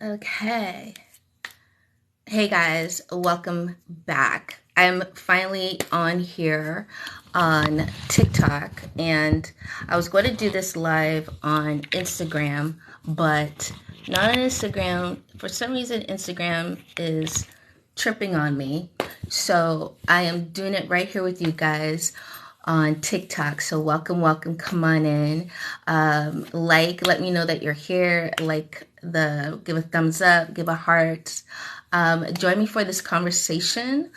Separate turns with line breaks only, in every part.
Okay. Hey guys, welcome back. I'm finally on here on TikTok, and I was going to do this live on Instagram, but not on Instagram. For some reason, Instagram is tripping on me. So I am doing it right here with you guys on TikTok. So welcome, come on in. Let me know that you're here. Give a thumbs up, give a heart. Join me for this conversation.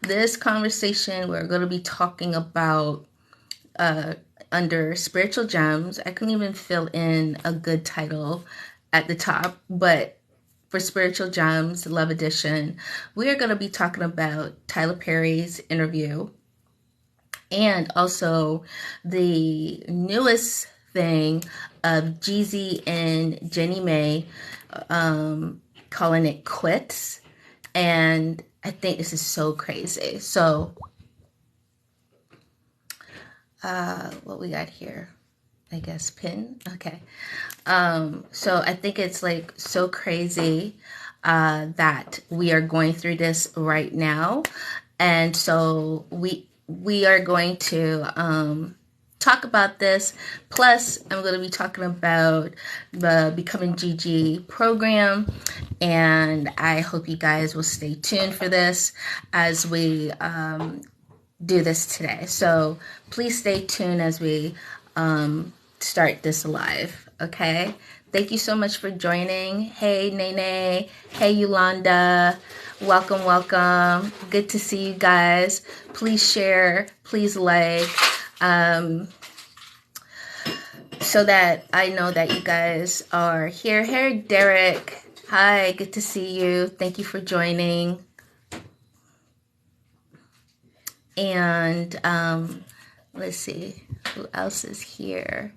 We're going to be talking about under spiritual gems. I couldn't even fill in a good title at the top, but for Spiritual Gems Love Edition, we are going to be talking about Tyler Perry's interview, and also the newest thing of Jeezy and Jenny May calling it quits. And I think this is so crazy. So what we got here, I guess pin. Okay. So I think it's like so crazy that we are going through this right now. And so we are going to talk about this. Plus, I'm going to be talking about the Becoming GG program, and I hope you guys will stay tuned for this as we do this today. So please stay tuned as we start this live, okay? Thank you so much for joining. Hey, Nene. Hey, Yolanda. Welcome. Good to see you guys. Please share. Please like. So that I know that you guys are here. Hey, Derek. Hi, good to see you. Thank you for joining. And let's see who else is here.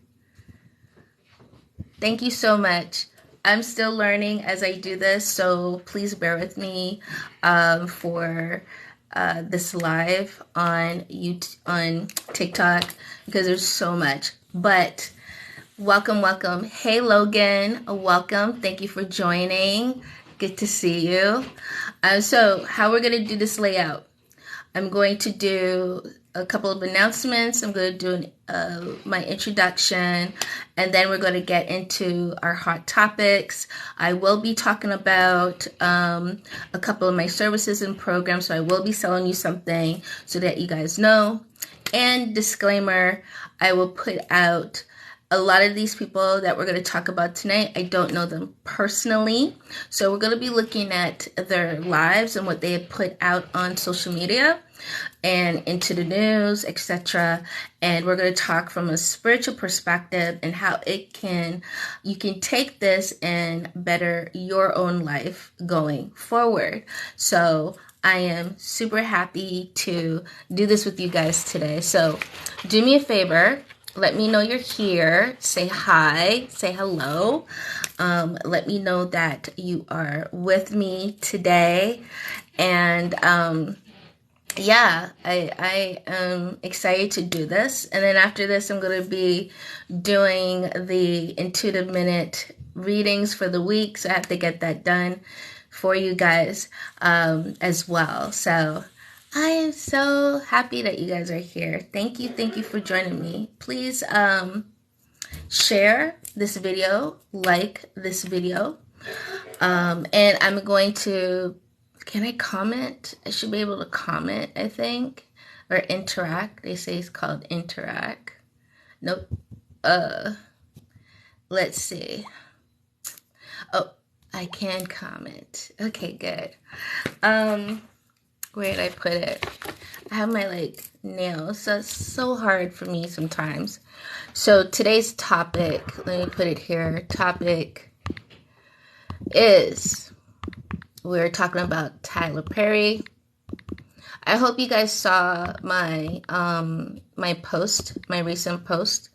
Thank you so much. I'm still learning as I do this, so please bear with me for this live on YouTube, on TikTok, because there's so much. But welcome. Hey, Logan. Welcome. Thank you for joining. Good to see you. So how we're going to do this layout. I'm going to do a couple of announcements. I'm going to do my introduction, and then we're going to get into our hot topics. I will be talking about a couple of my services and programs, so I will be selling you something so that you guys know. And disclaimer, I will put out a lot of these people that we're going to talk about tonight. I don't know them personally. So we're going to be looking at their lives and what they have put out on social media and into the news, etc. And we're going to talk from a spiritual perspective and how you can take this and better your own life going forward. So I am super happy to do this with you guys today. So do me a favor. Let me know you're here. Say hi. Say hello. Let me know that you are with me today. And yeah, I am excited to do this. And then after this, I'm going to be doing the intuitive minute readings for the week. So I have to get that done for you guys as well. So I am so happy that you guys are here. Thank you for joining me. Please share this video, like this video, and I'm going to, can I comment? I should be able to comment, I think, or interact. They say it's called interact. Nope. Let's see. Oh, I can comment. Okay, good. Where did I put it? I have my nails, so it's so hard for me sometimes. So today's topic, let me put it here. Topic is, we're talking about Tyler Perry. I hope you guys saw my my post, my recent post.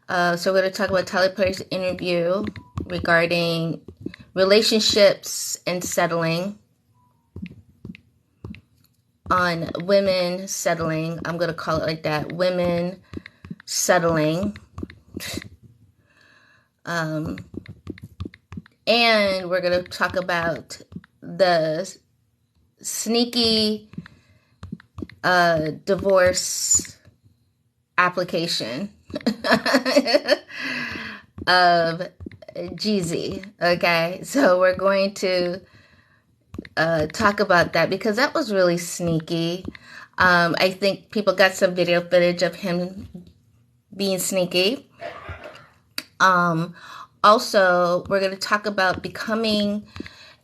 So we're going to talk about Tyler Perry's interview regarding relationships and settling, on women settling. I'm going to call it like that. Women settling. And we're going to talk about the sneaky divorce application of Jeezy. Okay, so we're going to talk about that because that was really sneaky. I think people got some video footage of him being sneaky. Also, we're going to talk about becoming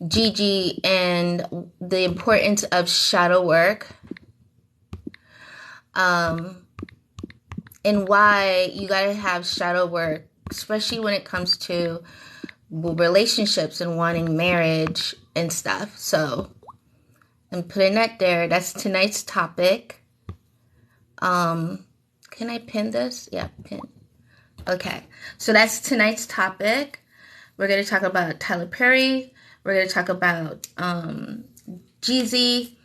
Jeezy and the importance of shadow work. And why you gotta have shadow work, especially when it comes to relationships and wanting marriage and stuff. So I'm putting that there. That's tonight's topic. Can I pin this? Yeah, pin. Okay, so that's tonight's topic. We're gonna talk about Tyler Perry. We're gonna talk about Jeezy,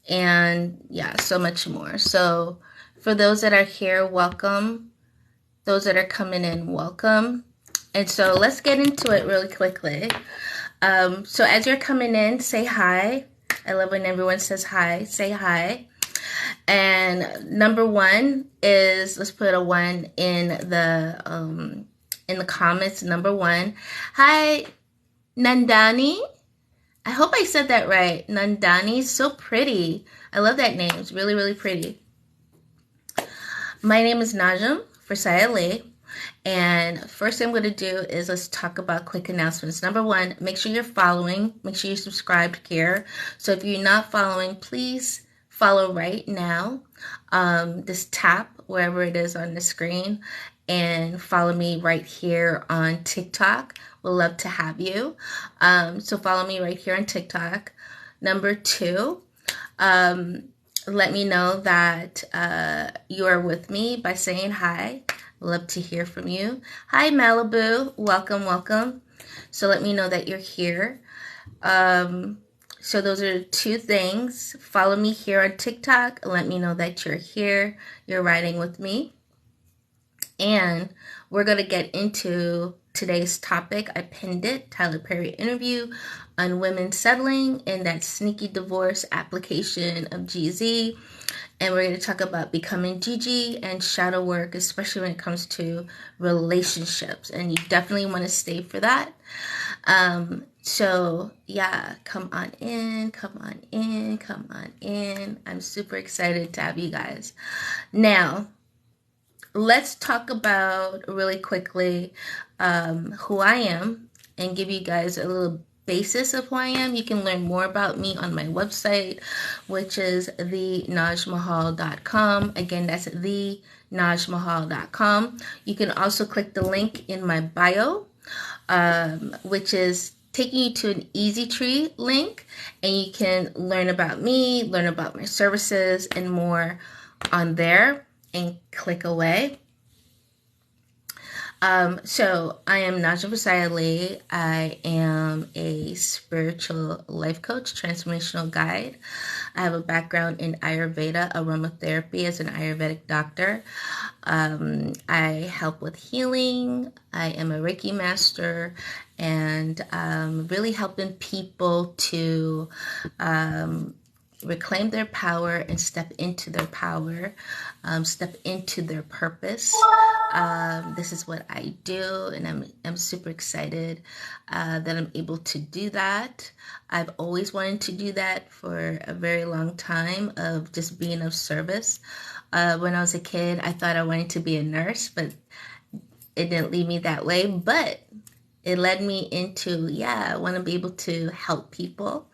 and yeah, so much more. So for those that are here, welcome. Those that are coming in, welcome. And so let's get into it really quickly. So as you're coming in, say hi. I love when everyone says hi. Say hi. And number one is, let's put a one in the comments. Number one. Hi, Nandani. I hope I said that right. Nandani, so pretty. I love that name. It's really, really pretty. My name is Najm for Sayale. And first thing I'm going to do is let's talk about quick announcements. Number one, make sure you're following. Make sure you're subscribed here. So if you're not following, please follow right now. Just tap wherever it is on the screen and follow me right here on TikTok. We'd love to have you. So follow me right here on TikTok. Number two, let me know that you are with me by saying hi. Love to hear from you. Hi, Malibu. Welcome, welcome. So let me know that you're here. So those are two things. Follow me here on TikTok. Let me know that you're here. You're riding with me. And we're going to get into today's topic. I pinned it. Tyler Perry interview on women settling in that sneaky divorce application of Jeezy. And we're going to talk about becoming Jeezy and shadow work, especially when it comes to relationships. And you definitely want to stay for that. So yeah, come on in, come on in, come on in. I'm super excited to have you guys. Now, let's talk about really quickly who I am and give you guys a little basis of who I am. You can learn more about me on my website, which is thenajmahal.com. Again, that's thenajmahal.com. You can also click the link in my bio, which is taking you to an Easy Tree link, and you can learn about me, learn about my services, and more on there, and click away. So I am Najm Sayale. I am a spiritual life coach, transformational guide. I have a background in Ayurveda, aromatherapy as an Ayurvedic doctor. I help with healing. I am a Reiki master, and really helping people to reclaim their power and step into their power, step into their purpose. This is what I do, and I'm super excited that I'm able to do that. I've always wanted to do that for a very long time, of just being of service. When I was a kid, I thought I wanted to be a nurse, but it didn't lead me that way. But it led me into, I want to be able to help people.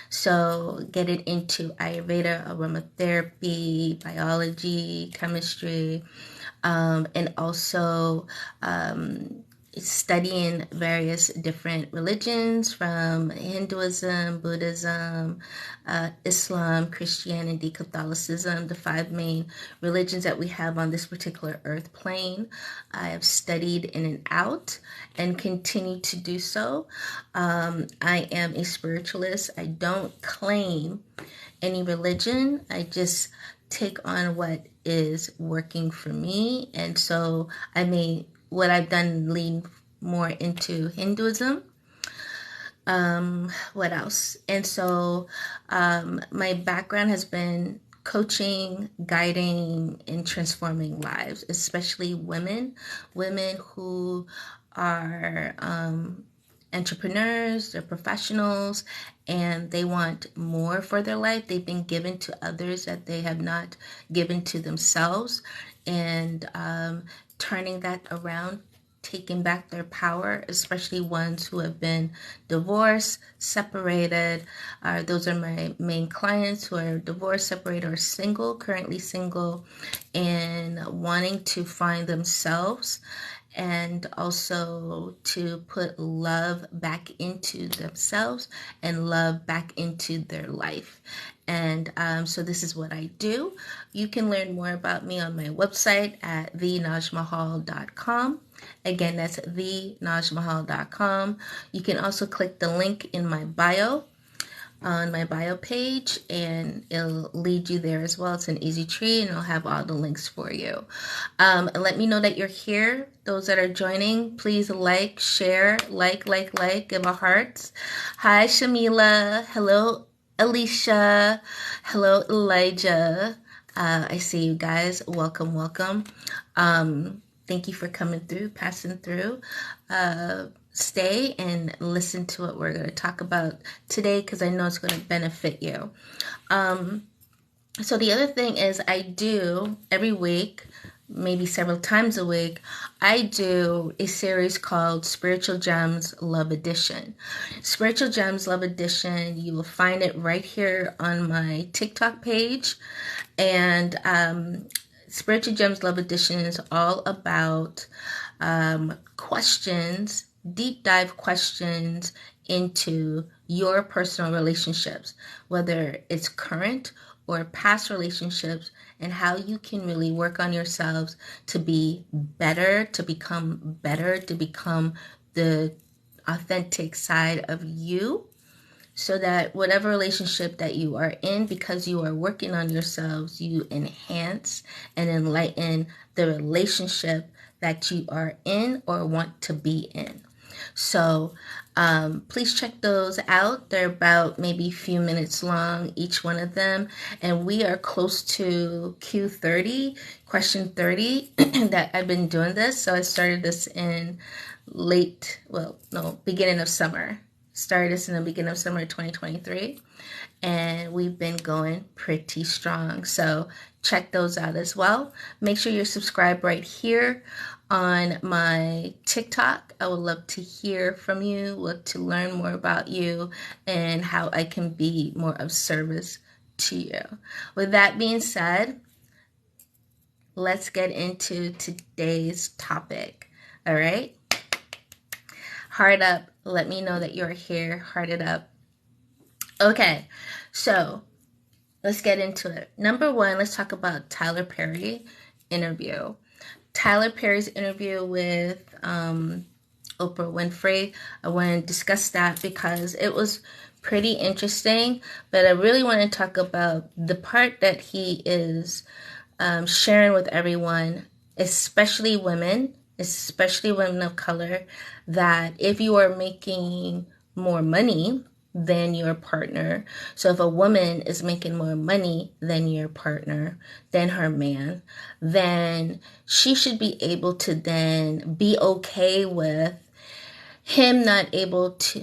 So get it into Ayurveda, aromatherapy, biology, chemistry, and also studying various different religions from Hinduism, Buddhism, Islam, Christianity, Catholicism, the five main religions that we have on this particular earth plane. I have studied in and out and continue to do so. I am a spiritualist. I don't claim any religion. I just take on what is working for me. And so what I've done lean more into Hinduism. What else? And so my background has been coaching, guiding, and transforming lives, especially women who are entrepreneurs, they're professionals, and they want more for their life. They've been given to others that they have not given to themselves, and turning that around, taking back their power, especially ones who have been divorced, separated. Those are my main clients who are divorced, separated, or single, currently single, and wanting to find themselves, and also to put love back into themselves and love back into their life. And so this is what I do. You can learn more about me on my website at thenajmahal.com. Again, that's thenajmahal.com. You can also click the link in my bio, on my bio page, and it'll lead you there as well. It's an easy tree, and it'll have all the links for you. And let me know that you're here. Those that are joining, please like, share, like, give a heart. Hi, Shamila. Hello, Alicia. Hello, Elijah. I see you guys. Welcome. Thank you for coming through, passing through. Stay and listen to what we're going to talk about today, because I know it's going to benefit you. So the other thing is, I do every week, maybe several times a week, I do a series called Spiritual Gems Love Edition. Spiritual Gems Love Edition, you will find it right here on my TikTok page. And Spiritual Gems Love Edition is all about questions, deep dive questions into your personal relationships, whether it's current or past relationships, and how you can really work on yourselves to be better, to become the authentic side of you, so that whatever relationship that you are in, because you are working on yourselves, you enhance and enlighten the relationship that you are in or want to be in. So please check those out. They're about maybe a few minutes long, each one of them. And we are close to Q30, question 30, that I've been doing this. So I started this in beginning of summer. Started this in the beginning of summer 2023. And we've been going pretty strong. So check those out as well. Make sure you're subscribed right here on my TikTok. I would love to hear from you, love to learn more about you, and how I can be more of service to you. With that being said, let's get into today's topic. All right? Heart up. Let me know that you're here. Heart it up. Okay, so let's get into it. Number one, let's talk about Tyler Perry interview. Tyler Perry's interview with Oprah Winfrey. I want to discuss that because it was pretty interesting, but I really want to talk about the part that he is sharing with everyone, especially women of color, that if you are making more money than your partner, so if a woman is making more money than your partner, than her man, then she should be able to then be okay with him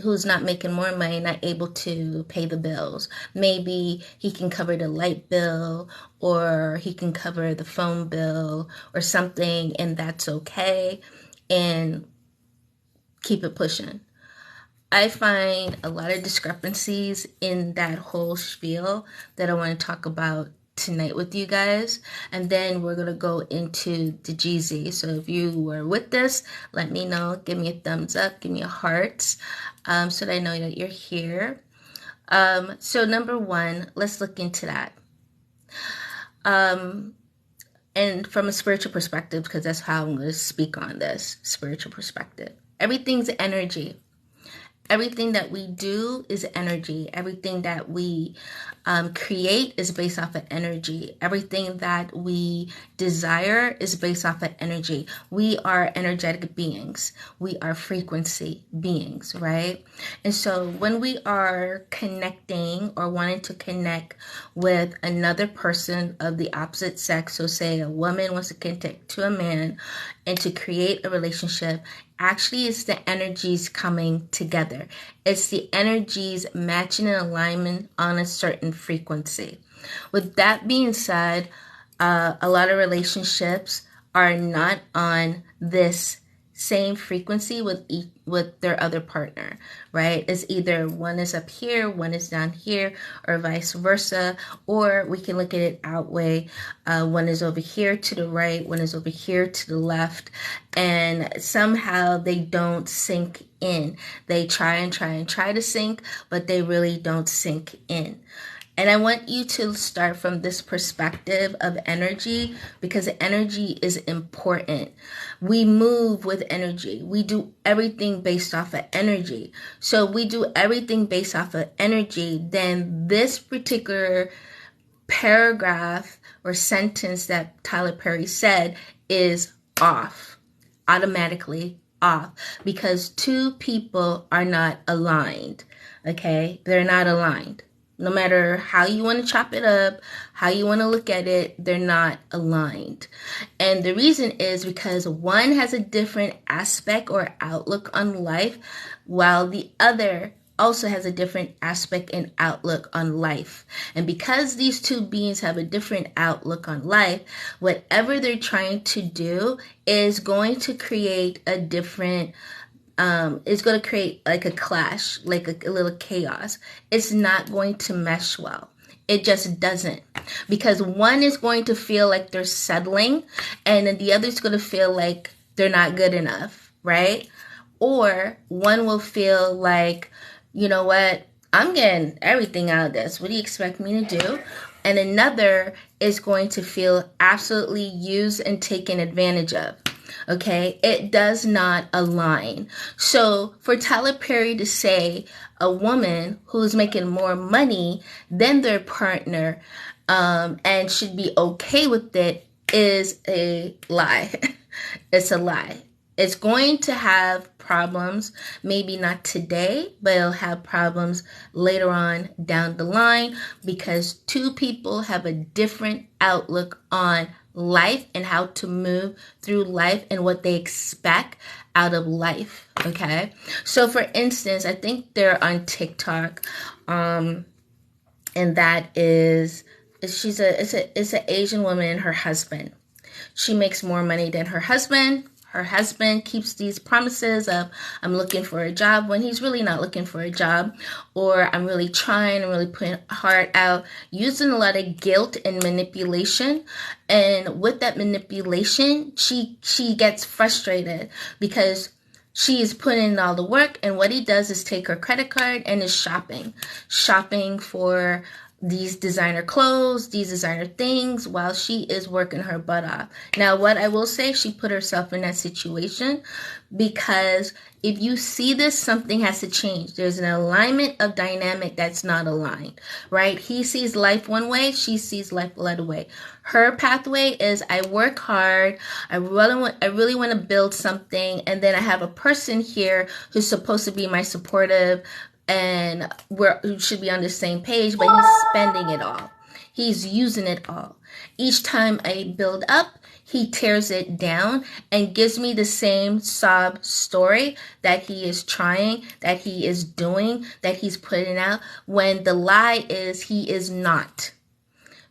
who's not making more money, not able to pay the bills. Maybe he can cover the light bill, or he can cover the phone bill or something, and that's okay, and keep it pushing. I find a lot of discrepancies in that whole spiel that I want to talk about tonight with you guys, and then we're gonna go into the Jeezy. So if you were with this, let me know. Give me a thumbs up, give me a heart, so that I know that you're here. So number one, let's look into that. And from a spiritual perspective, because that's how I'm going to speak on this spiritual perspective. Everything's energy. Everything that we do is energy. Everything that we create is based off of energy. Everything that we desire is based off of energy. We are energetic beings. We are frequency beings, right? And so when we are connecting or wanting to connect with another person of the opposite sex, so say a woman wants to connect to a man and to create a relationship, actually it's the energies coming together. It's the energies matching in alignment on a certain frequency. With that being said, a lot of relationships are not on this same frequency with their other partner, right? It's either one is up here, one is down here, or vice versa. Or we can look at it out way. One is over here to the right, one is over here to the left, and somehow they don't sink in. They try to sink, but they really don't sink in. And I want you to start from this perspective of energy, because energy is important. We move with energy. We do everything based off of energy. So we do everything based off of energy, then this particular paragraph or sentence that Tyler Perry said is off, automatically off, because two people are not aligned. Okay? They're not aligned. No matter how you want to chop it up, how you want to look at it, they're not aligned. And the reason is because one has a different aspect or outlook on life, while the other also has a different aspect and outlook on life. And because these two beings have a different outlook on life, whatever they're trying to do is going to create a different it's going to create like a clash, like a little chaos. It's not going to mesh well. It just doesn't. Because one is going to feel like they're settling, and then the other is going to feel like they're not good enough, right? Or one will feel like, you know what, I'm getting everything out of this. What do you expect me to do? And another is going to feel absolutely used and taken advantage of. Okay, it does not align. So for Tyler Perry to say a woman who's making more money than their partner and should be okay with it is a lie. It's a lie. It's going to have problems, maybe not today, but it'll have problems later on down the line, because two people have a different outlook on life and how to move through life and what they expect out of life. Okay, so for instance, I think they're on TikTok, and that is it's an Asian woman and her husband. She makes more money than her husband. Her husband keeps these promises of, I'm looking for a job, when he's really not looking for a job, or I'm really trying, I'm really putting heart out, using a lot of guilt and manipulation. And with that manipulation, she gets frustrated because she is putting in all the work, and what he does is take her credit card and is shopping for these designer clothes, these designer things, while she is working her butt off. Now, what I will say, she put herself in that situation, because if you see this, something has to change. There's an alignment of dynamic that's not aligned, right? He sees life one way, she sees life another way. Her pathway is, I work hard, I really want to build something, and then I have a person here who's supposed to be my supportive, and we should be on the same page, but he's spending it all. He's using it all. Each time I build up, he tears it down and gives me the same sob story that he is trying, that he is doing, that he's putting out, when the lie is he is not,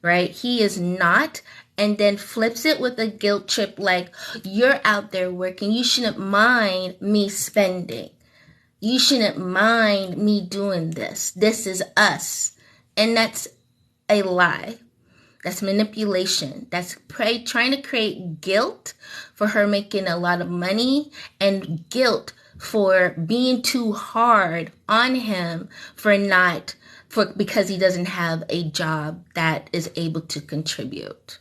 right? He is not. And then flips it with a guilt trip like, you're out there working, you shouldn't mind me spending. You shouldn't mind me doing this. This is us. And that's a lie. That's manipulation. That's trying to create guilt for her making a lot of money and guilt for being too hard on him because he doesn't have a job that is able to contribute.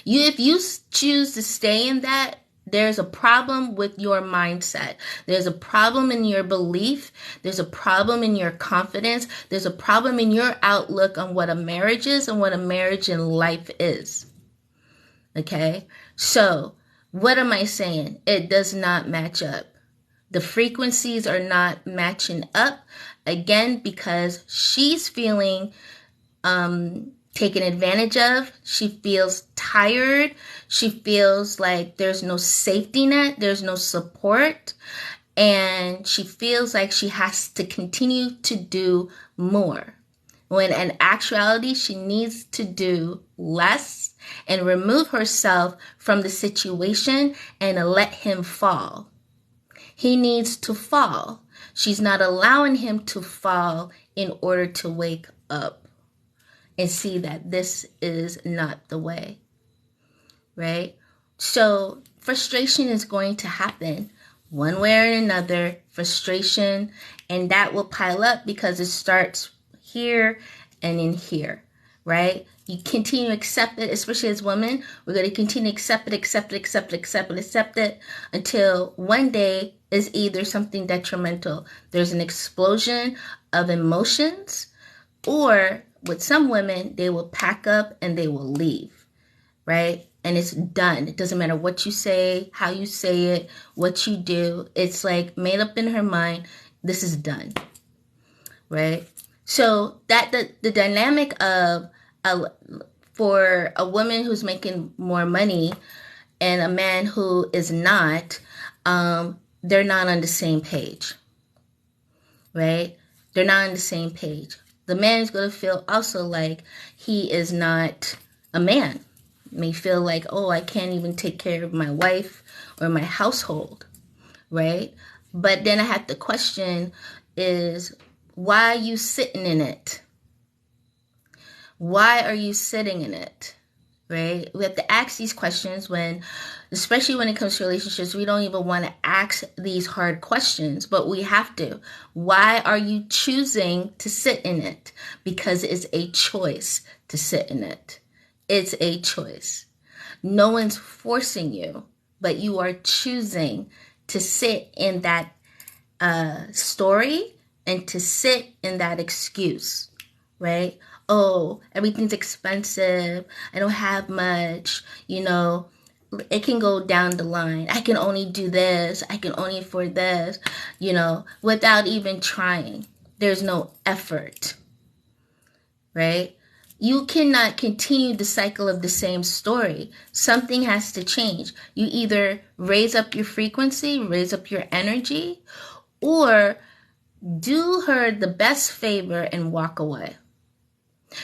If you choose to stay in that, there's a problem with your mindset. There's a problem in your belief. There's a problem in your confidence. There's a problem in your outlook on what a marriage is and what a marriage in life is. Okay? So, what am I saying? It does not match up. The frequencies are not matching up, again, because she's feeling taken advantage of. She feels tired. She feels like there's no safety net. There's no support. And she feels like she has to continue to do more. When in actuality, she needs to do less and remove herself from the situation and let him fall. He needs to fall. She's not allowing him to fall in order to wake up and see that this is not the way, right? So frustration is going to happen one way or another, frustration, and that will pile up because it starts here and in here, right? You continue to accept it, especially as women. We're going to continue to accept it until one day is either something detrimental. There's an explosion of emotions, or with some women, they will pack up and they will leave, right? And it's done. It doesn't matter what you say, how you say it, what you do. It's like made up in her mind, this is done, right? So that the dynamic of for a woman who's making more money and a man who is not, they're not on the same page, right? They're not on the same page. The man is going to feel also like he is not a man. May feel like, oh, I can't even take care of my wife or my household, right? But then I have to question is, why are you sitting in it? Why are you sitting in it, right? We have to ask these questions especially when it comes to relationships, we don't even want to ask these hard questions, but we have to. Why are you choosing to sit in it? Because it's a choice to sit in it. It's a choice. No one's forcing you, but you are choosing to sit in that story and to sit in that excuse, right? Oh, everything's expensive. I don't have much, it can go down the line. I can only do this. I can only afford this, without even trying. There's no effort, right? You cannot continue the cycle of the same story. Something has to change. You either raise up your frequency, raise up your energy, or do her the best favor and walk away.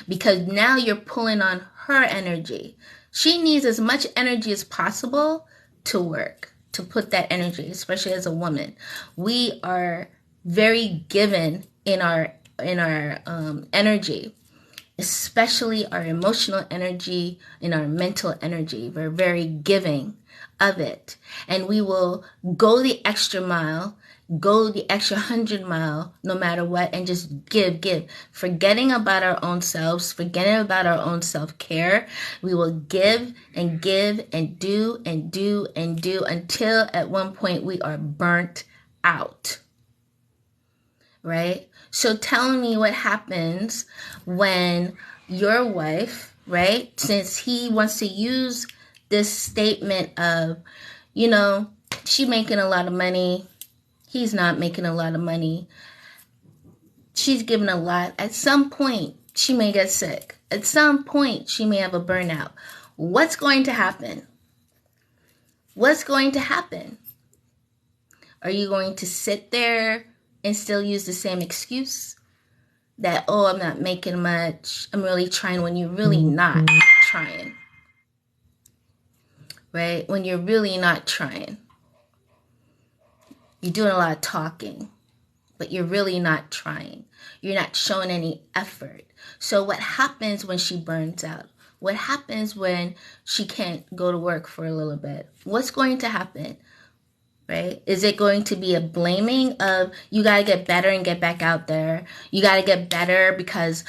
Because now you're pulling on her energy. She needs as much energy as possible to work, to put that energy, especially as a woman. We are very given in our energy, especially our emotional energy and our mental energy. We're very giving of it. And we will go the extra mile, go the extra 100-mile, no matter what, and just give, forgetting about our own selves, forgetting about our own self-care. We will give and do until at one point we are burnt out, right? So tell me what happens when your wife, right, since he wants to use this statement of, she making a lot of money, he's not making a lot of money. She's giving a lot. At some point, she may get sick. At some point, she may have a burnout. What's going to happen? What's going to happen? Are you going to sit there and still use the same excuse that, oh, I'm not making much, I'm really trying, when you're really not trying, right? When you're really not trying. You're doing a lot of talking, but you're really not trying. You're not showing any effort. So what happens when she burns out? What happens when she can't go to work for a little bit? What's going to happen? Right? Is it going to be a blaming of, you got to get better and get back out there? You got to get better because,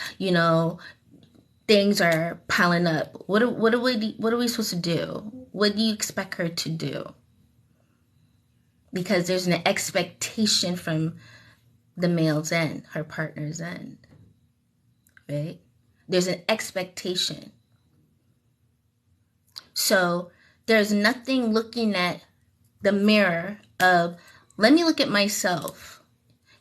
things are piling up. What are we supposed to do? What do you expect her to do? Because there's an expectation from the male's end, her partner's end. Right? There's an expectation. So there's nothing looking at the mirror of, let me look at myself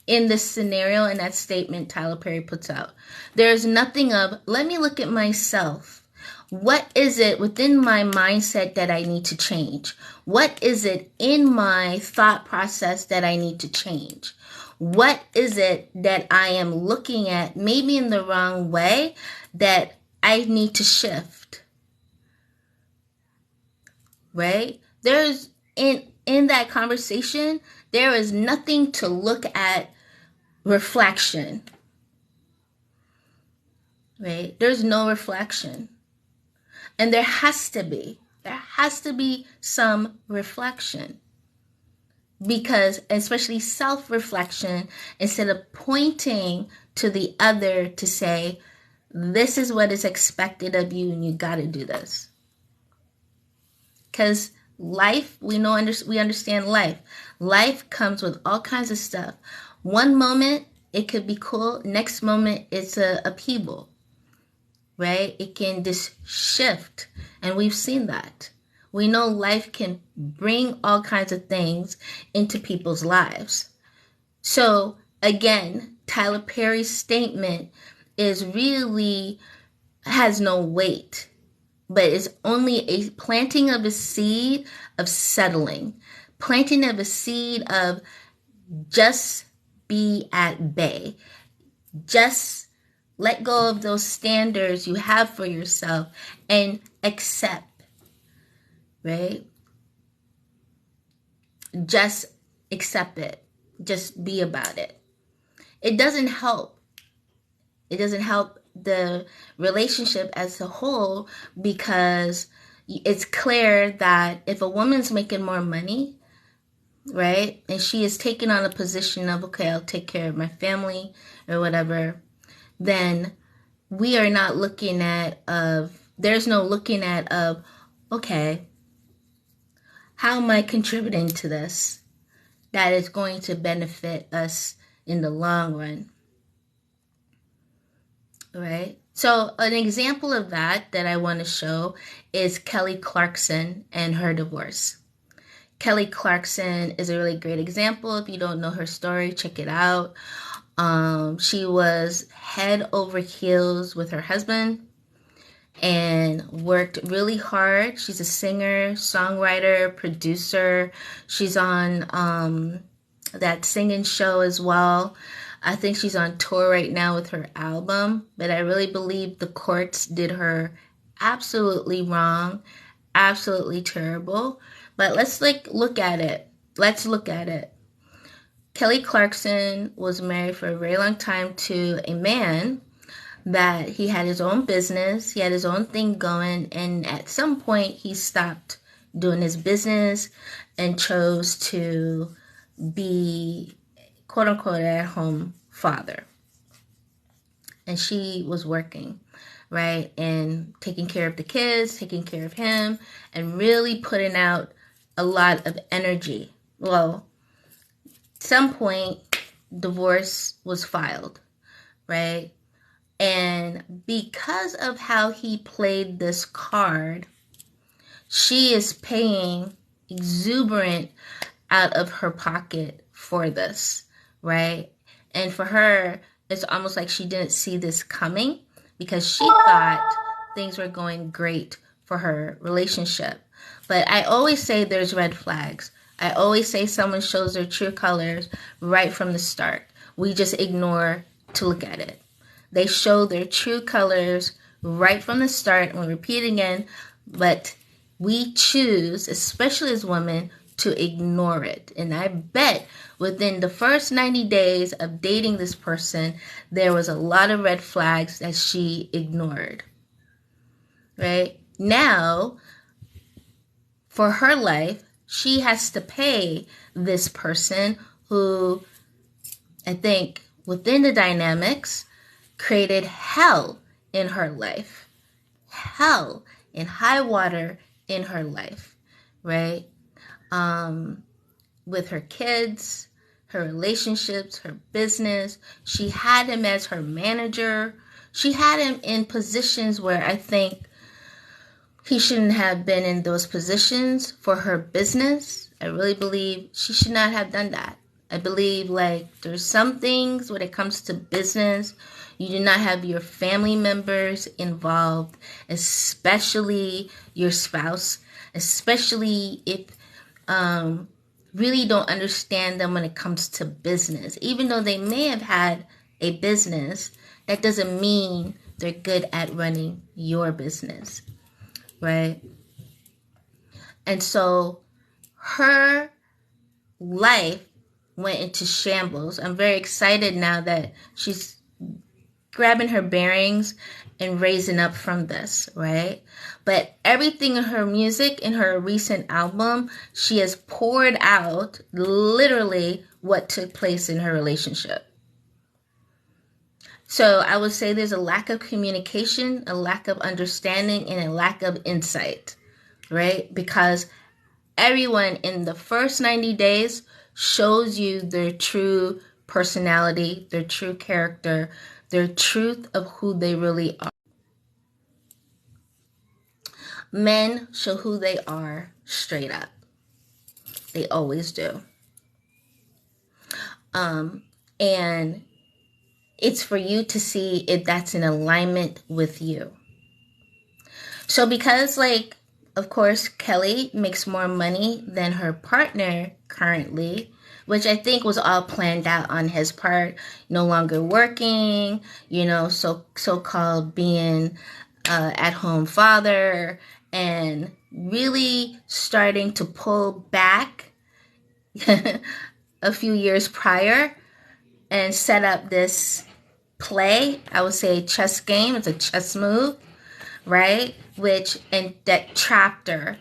in this scenario and that statement Tyler Perry puts out. There's nothing of, let me look at myself. What is it within my mindset that I need to change? What is it in my thought process that I need to change? What is it that I am looking at, maybe in the wrong way, that I need to shift? Right? There's, in that conversation, there is nothing to look at reflection. Right? There's no reflection. And there has to be some reflection. Because, especially self-reflection, instead of pointing to the other to say, this is what is expected of you and you got to do this. Because life, we understand life. Life comes with all kinds of stuff. One moment, it could be cool. Next moment, it's a upheaval. Right? It can just shift. And we've seen that. We know life can bring all kinds of things into people's lives. So, again, Tyler Perry's statement is really, has no weight. But it's only a planting of a seed of settling. Planting of a seed of just be at bay. Just let go of those standards you have for yourself and accept. Right? Just accept it. Just be about it. It doesn't help. It doesn't help the relationship as a whole, because it's clear that if a woman's making more money, right, and she is taking on a position of, okay, I'll take care of my family or whatever, then we are not looking at there's no looking at of, okay, how am I contributing to this that is going to benefit us in the long run? Right? So an example of that I want to show is Kelly Clarkson and her divorce. Kelly Clarkson is a really great example. If you don't know her story, check it out. She was head over heels with her husband and worked really hard. She's a singer, songwriter, producer. She's on that singing show as well. I think she's on tour right now with her album, but I really believe the courts did her absolutely wrong, absolutely terrible. But let's look at it. Let's look at it. Kelly Clarkson was married for a very long time to a man that he had his own business, he had his own thing going, and at some point he stopped doing his business and chose to be quote-unquote at-home father. And she was working, right, and taking care of the kids, taking care of him, and really putting out a lot of energy. Well, at some point, divorce was filed, right? And because of how he played this card, she is paying exuberant out of her pocket for this, right? And for her, it's almost like she didn't see this coming, because she thought things were going great for her relationship. But I always say there's red flags. I always say someone shows their true colors right from the start. We just ignore to look at it. They show their true colors right from the start, and we'll repeat again, but we choose, especially as women, to ignore it. And I bet within the first 90 days of dating this person, there was a lot of red flags that she ignored. right? Now, for her life, she has to pay this person who, I think, within the dynamics, created hell in her life. Hell and high water in her life, right? With her kids, her relationships, her business. She had him as her manager. She had him in positions where I think he shouldn't have been in those positions for her business. I really believe she should not have done that. I believe there's some things when it comes to business, you do not have your family members involved, especially your spouse, especially if really don't understand them when it comes to business. Even though they may have had a business, that doesn't mean they're good at running your business. Right? And so her life went into shambles. I'm very excited now that she's grabbing her bearings and raising up from this, right? But everything in her music, in her recent album, she has poured out literally what took place in her relationship. So I would say there's a lack of communication, a lack of understanding, and a lack of insight, right? Because everyone in the first 90 days shows you their true personality, their true character, their truth of who they really are. Men show who they are straight up. They always do. And it's for you to see if that's in alignment with you. So because of course, Kelly makes more money than her partner currently, which I think was all planned out on his part, no longer working, so-called being at-home father, and really starting to pull back a few years prior and set up this play. I would say chess game. It's a chess move, right? And that trapped her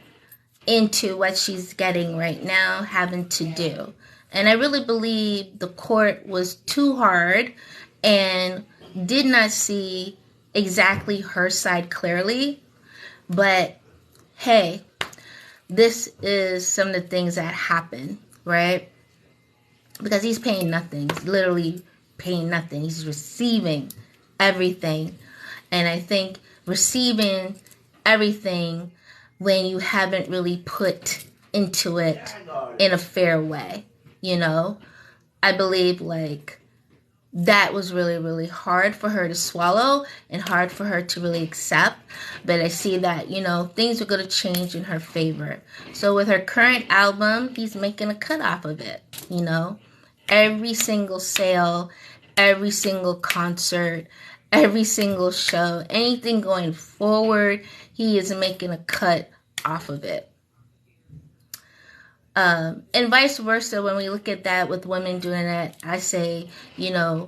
into what she's getting right now, having to do. And I really believe the court was too hard and did not see exactly her side clearly. But hey, this is some of the things that happen, right? Because he's paying nothing. He's literally paying nothing. He's receiving everything. And I think receiving everything when you haven't really put into it in a fair way, I believe that was really, really hard for her to swallow and hard for her to really accept. But I see that, things are going to change in her favor. So with her current album, he's making a cut off of it, Every single sale, every single concert, every single show, anything going forward, he is making a cut off of it. And vice versa, when we look at that with women doing that, I say,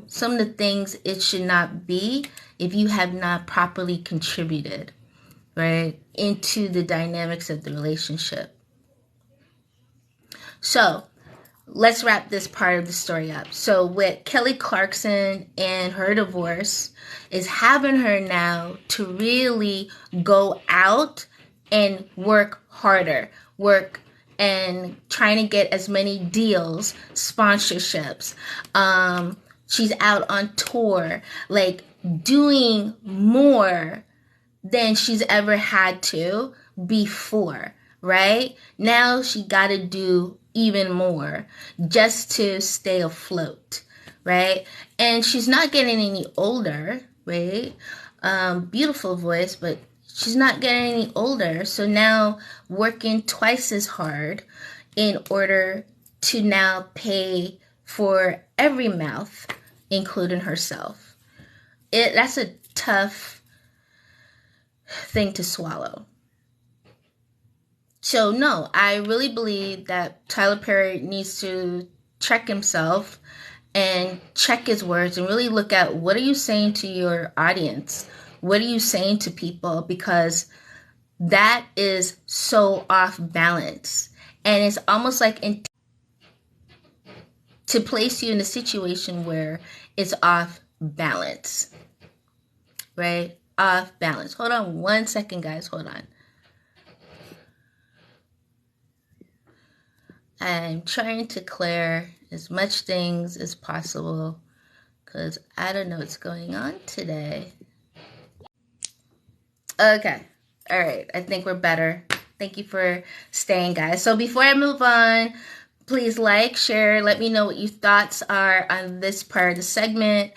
some of the things it should not be if you have not properly contributed, right, into the dynamics of the relationship. So let's wrap this part of the story up. So with Kelly Clarkson and her divorce is having her now to really go out and work harder, and trying to get as many deals, sponsorships. She's out on tour, doing more than she's ever had to before, right? Now she got to do even more just to stay afloat, right? And she's not getting any older, right? Beautiful voice, but she's not getting any older. So now working twice as hard in order to now pay for every mouth, including herself. That's a tough thing to swallow. So no, I really believe that Tyler Perry needs to check himself and check his words and really look at what are you saying to your audience? What are you saying to people? Because that is so off balance. And it's almost like to place you in a situation where it's off balance, right? Off balance. Hold on one second, guys. Hold on. I'm trying to clear as much things as possible because I don't know what's going on today. Okay. All right. I think we're better. Thank you for staying, guys. So before I move on, please like, share, let me know what your thoughts are on this part of the segment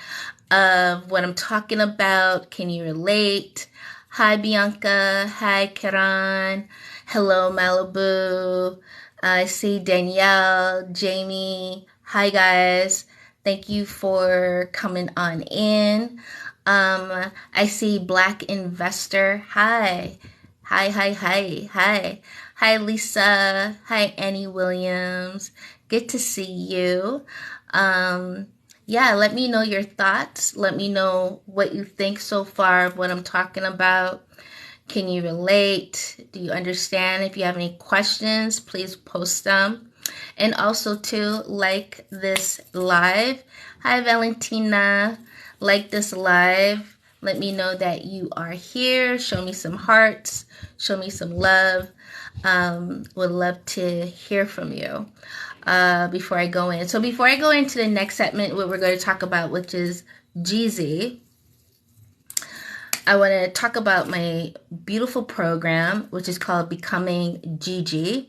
of what I'm talking about. Can you relate? Hi, Bianca. Hi, Karan. Hello, Malibu. I see Danielle, Jamie. Hi, guys. Thank you for coming on in. I see Black Investor. Hi. Hi, hi, hi, hi. Hi, Lisa. Hi, Annie Williams. Good to see you. Yeah, let me know your thoughts. Let me know what you think so far of what I'm talking about. Can you relate? Do you understand? If you have any questions, please post them. And also to like this live. Hi, Valentina. Like this live. Let me know that you are here. Show me some hearts. Show me some love. Would love to hear from you before I go in. So before I go into the next segment, what we're going to talk about, which is Jeezy, I want to talk about my beautiful program, which is called Becoming Gigi.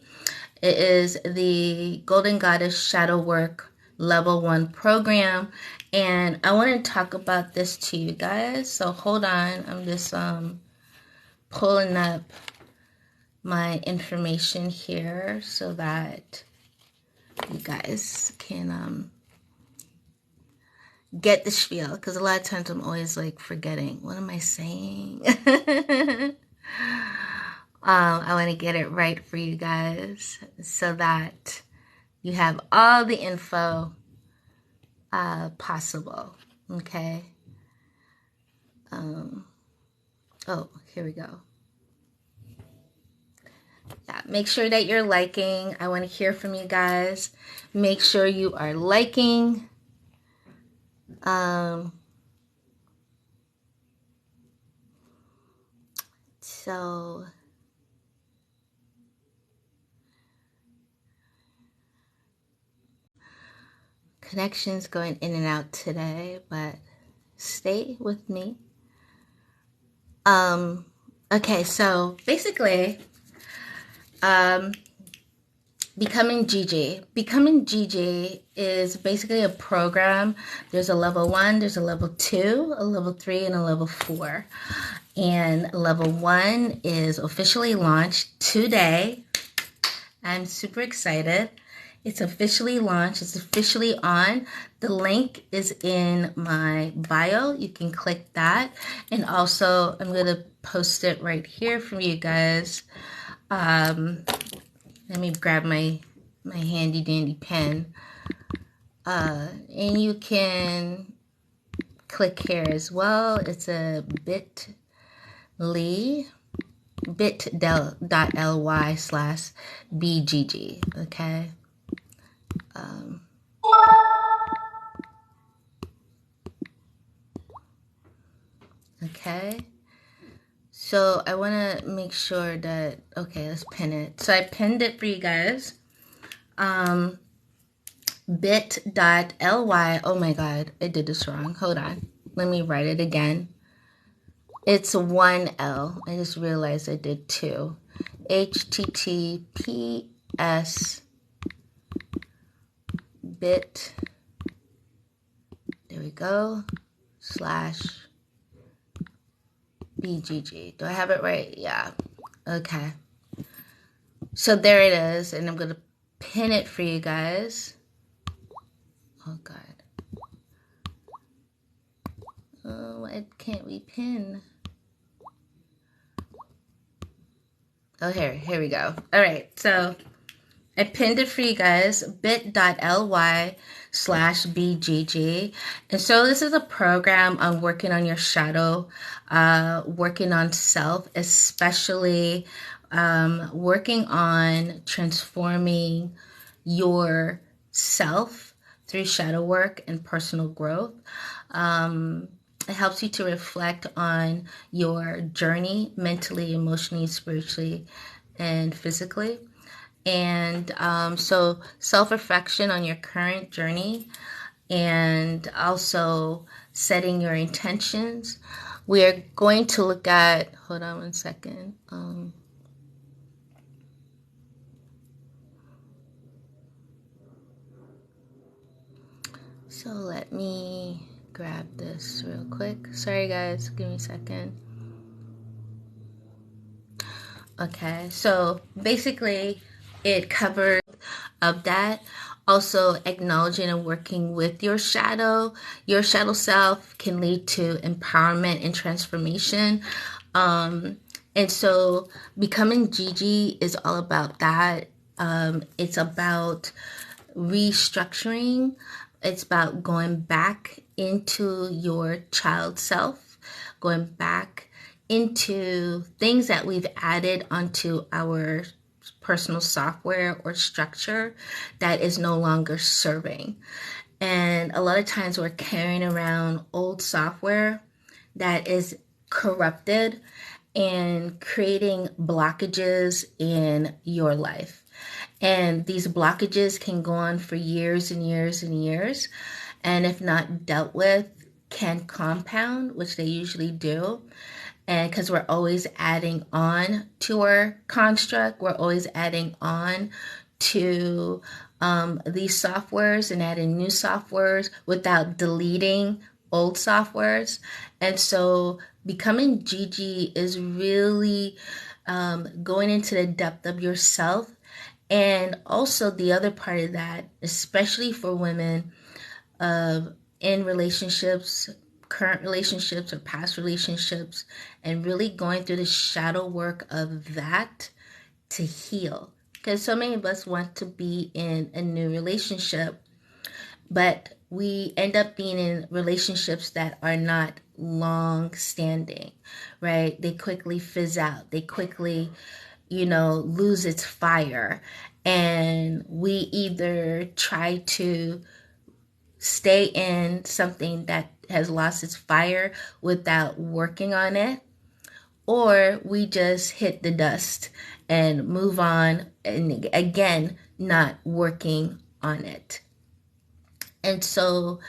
It is the Golden Goddess Shadow Work Level 1 program. And I want to talk about this to you guys. So hold on. I'm just pulling up my information here so that you guys can get the spiel. Because a lot of times I'm always like forgetting. What am I saying? I want to get it right for you guys so that you have all the info possible. Okay. Oh, here we go. Yeah, make sure that you're liking. I want to hear from you guys. Make sure you are liking. So connections going in and out today, but stay with me. Okay, so basically, Becoming Gigi. Becoming Gigi is basically a program. There's a level 1, there's a level 2, a level 3, and a level 4. And level 1 is officially launched today. I'm super excited. It's officially launched. It's officially on. The link is in my bio. You can click that. And also, I'm going to post it right here for you guys. Let me grab my handy dandy pen. And you can click here as well. It's a bit.ly/BGG. Okay. Okay. So I want to make sure that, okay, let's pin it. So I pinned it for you guys. Bit.ly. Oh my God, I did this wrong. Hold on. Let me write it again. It's 1L. I just realized I did 2. HTTPS bit. There we go. /BGG. Do I have it right? Yeah. Okay. So there it is. And I'm going to pin it for you guys. Oh, God. Oh, why can't we pin? Oh, here we go. All right. So I pinned it for you guys, bit.ly/BGG. And so this is a program on working on your shadow, working on self, especially working on transforming your self through shadow work and personal growth. It helps you to reflect on your journey mentally, emotionally, spiritually, and physically. And so self-reflection on your current journey and also setting your intentions. We are going to look at, hold on one second. So let me grab this real quick. Sorry guys, give me a second. Okay, so basically it covers of that. Also acknowledging and working with your shadow self can lead to empowerment and transformation. And so becoming Gigi is all about that. It's about restructuring. It's about going back into your child self, going back into things that we've added onto our personal software or structure that is no longer serving. And a lot of times we're carrying around old software that is corrupted and creating blockages in your life. And these blockages can go on for years and years and years. And if not dealt with, can compound, which they usually do. And because we're always adding on to our construct, we're always adding on to these softwares and adding new softwares without deleting old softwares. And so becoming Gigi is really going into the depth of yourself. And also the other part of that, especially for women in relationships, current relationships or past relationships, and really going through the shadow work of that to heal. Because so many of us want to be in a new relationship, but we end up being in relationships that are not long standing, right? They quickly fizz out. They quickly, lose its fire. And we either try to stay in something that has lost its fire without working on it, or we just hit the dust and move on, and again, not working on it. And so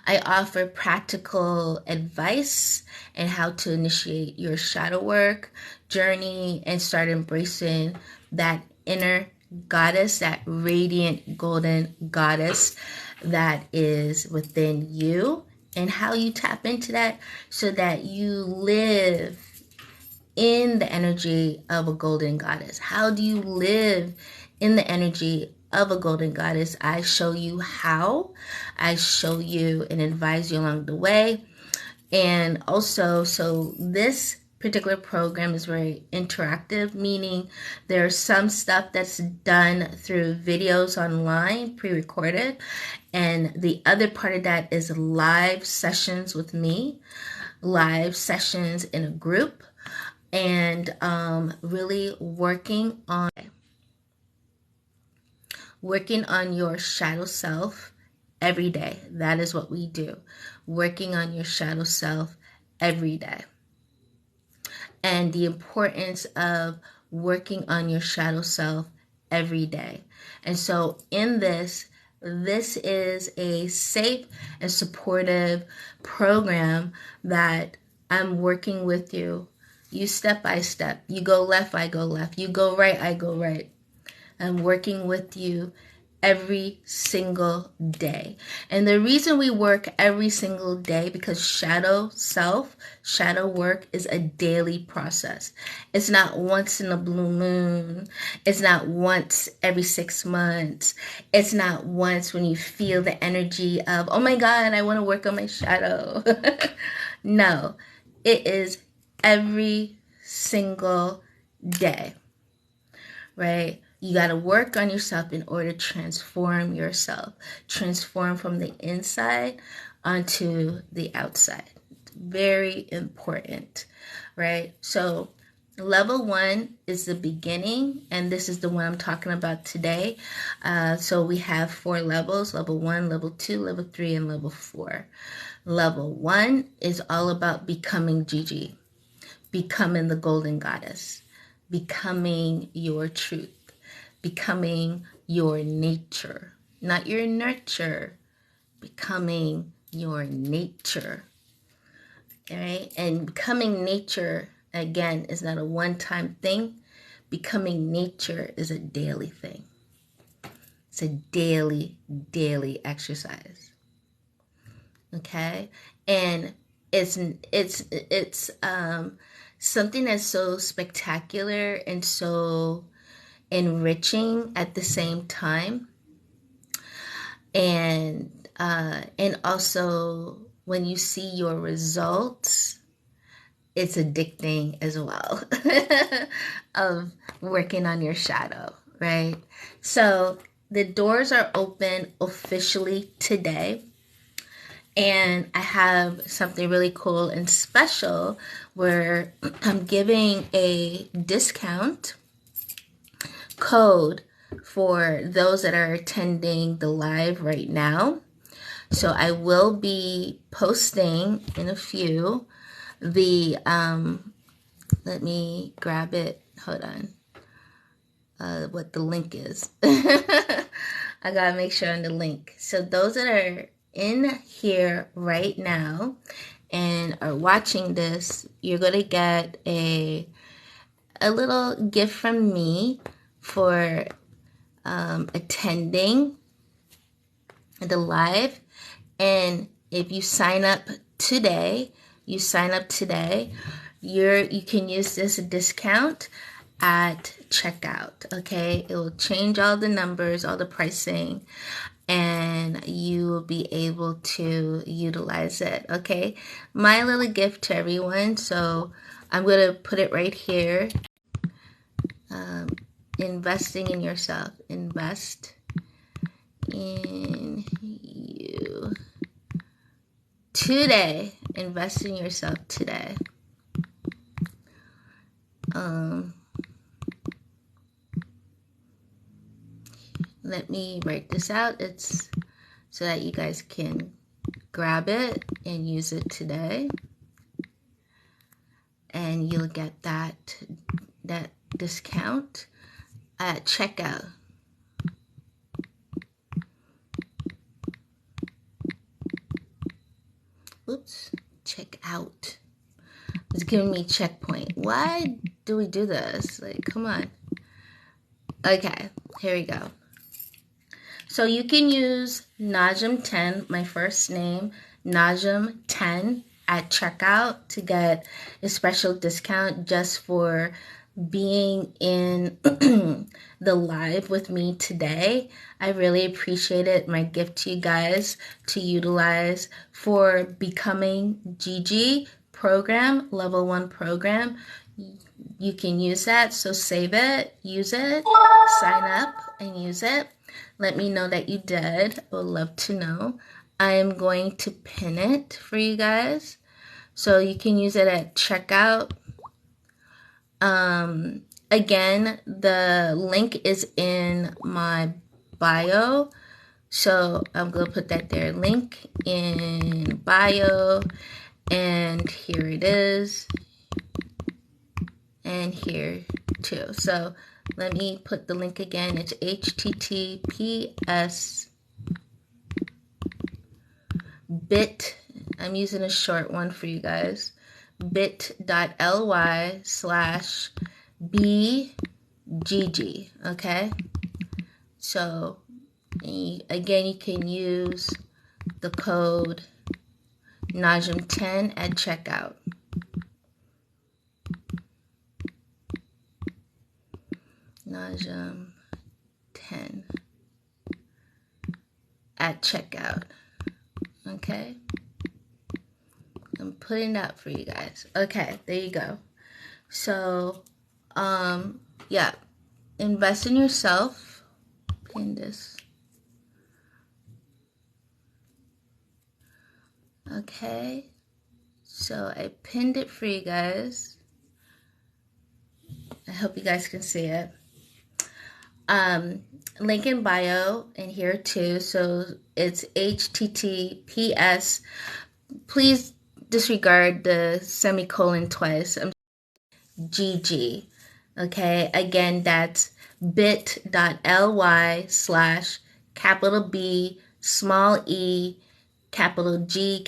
I offer practical advice and how to initiate your shadow work journey and start embracing that inner goddess, that radiant golden goddess that is within you, and how you tap into that so that you live in the energy of a golden goddess. How do you live in the energy of a golden goddess? I show you how. I show you and advise you along the way. And also, so this particular program is very interactive, meaning there's some stuff that's done through videos online, pre-recorded, and the other part of that is live sessions with me, live sessions in a group, and really working on your shadow self every day. That is what we do. Working on your shadow self every day. And the importance of working on your shadow self every day. And so in this is a safe and supportive program that I'm working with you. You step by step. You go left, I go left. You go right, I go right. I'm working with you every single day. And the reason we work every single day, because shadow work is a daily process. It's not once in a blue moon. It's not once every 6 months. It's not once when you feel the energy of, oh my God, I want to work on my shadow. No, it is every single day, right? You got to work on yourself in order to transform yourself. Transform from the inside onto the outside. Very important, right? So level 1 is the beginning, and this is the one I'm talking about today. So we have 4 levels: level 1, level 2, level 3, and level 4. Level 1 is all about becoming Jeezy, becoming the golden goddess, becoming your truth, becoming your nature, not your nurture, becoming your nature. All right? And becoming nature, again, is not a one-time thing. Becoming nature is a daily thing. It's a daily exercise. Okay? And it's something that's so spectacular and so enriching at the same time. And also when you see your results, it's addicting as well of working on your shadow, right? So the doors are open officially today. And I have something really cool and special where I'm giving a discount code for those that are attending the live right now. So I will be posting in a few the, let me grab it, hold on, what the link is. I gotta make sure on the link. So those that are in here right now and are watching this, you're gonna get a little gift from me for attending the live. And if you sign up today, you can use this discount at checkout. Okay, it will change all the numbers, all the pricing, and you will be able to utilize it. Okay, my little gift to everyone. So I'm gonna put it right here. Investing in yourself. Invest in you today. Invest in yourself today. Let me write this out. It's so that you guys can grab it and use it today, and you'll get that discount at checkout. Oops, check out. It's giving me checkpoint. Why do we do this? Like, come on. Okay, here we go. So you can use Najm10, my first name, Najm10 at checkout to get a special discount just for being in the live with me today. I really appreciate it. My gift to you guys to utilize for becoming Jeezy program, level 1 program. You can use that. So save it, use it, sign up and use it. Let me know that you did. I would love to know. I am going to pin it for you guys. So you can use it at checkout. Again, the link is in my bio. So I'm going to put that there. Link in bio. And here it is. And here too. So let me put the link again. It's https bit. I'm using a short one for you guys. bit.ly/bgg. Okay. So again, you can use the code Najm10 at checkout. Najm10 at checkout. Okay, I'm putting that for you guys. Okay, there you go. So yeah, invest in yourself. Pin this. Okay. So I pinned it for you guys. I hope you guys can see it. Link in bio in here too. So it's HTTPS. Please disregard the semicolon twice. GG. Okay, again, that's bit.ly/capital B, small e, capital G.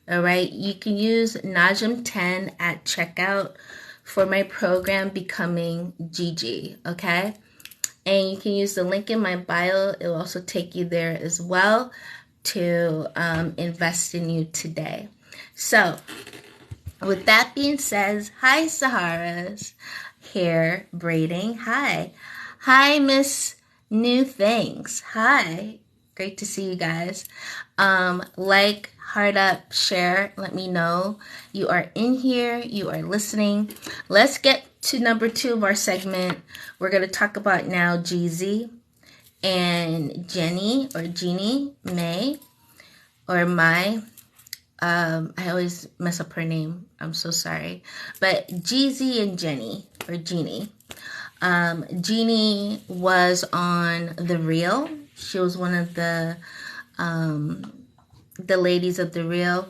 All right, you can use Najm 10 at checkout for my program Becoming GG. Okay, and you can use the link in my bio. It will also take you there as well to invest in you today. So, with that being said, hi Sahara's hair braiding. Hi. Hi, Miss New Things. Hi. Great to see you guys. Like, heart up, share, let me know you are in here, you are listening. Let's get to number 2 of our segment. We're going to talk about now Jeezy and Jenny or Jeannie May or Mai. I always mess up her name. I'm so sorry. But Jeezy and Jenny, or Jeannie. Jeannie was on The Real. She was one of the ladies of The Real.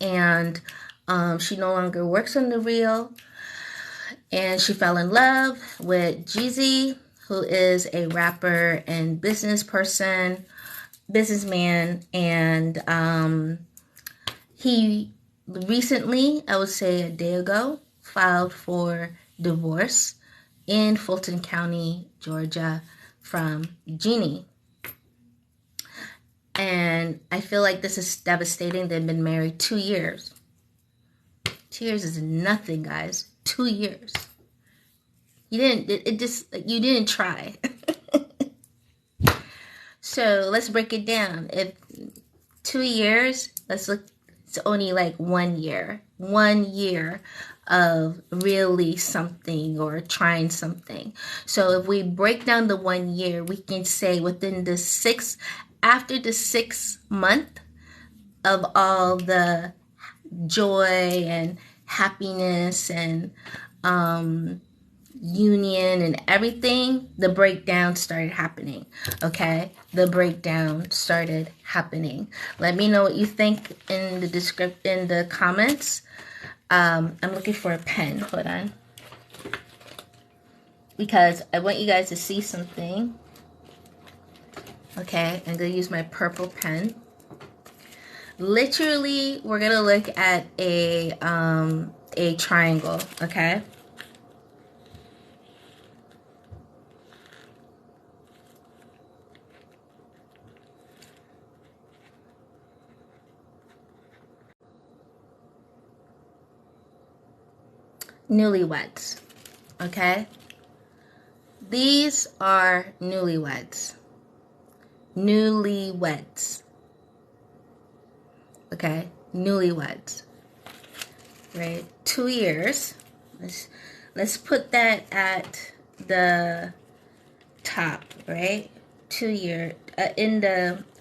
And she no longer works on The Real. And she fell in love with Jeezy, who is a rapper and businessman. And he recently, I would say a day ago, filed for divorce in Fulton County, Georgia, from Jeannie. And I feel like this is devastating. They've been married 2 years. 2 years is nothing, guys. 2 years. You didn't try. So let's break it down. If 2 years, let's look, it's only like 1 year. 1 year of really something or trying something. So if we break down the 1 year, we can say after the 6th month of all the joy and happiness and union and everything, the breakdown started happening. Okay, the breakdown started happening. Let me know what you think in the comments. I'm looking for a pen. Hold on, because I want you guys to see something. Okay, I'm gonna use my purple pen. Literally, we're gonna look at a triangle. Okay. Newlyweds. Okay? These are newlyweds. Newlyweds. Okay? Newlyweds. Right? 2 years. Let's put that at the top, right? 2 year I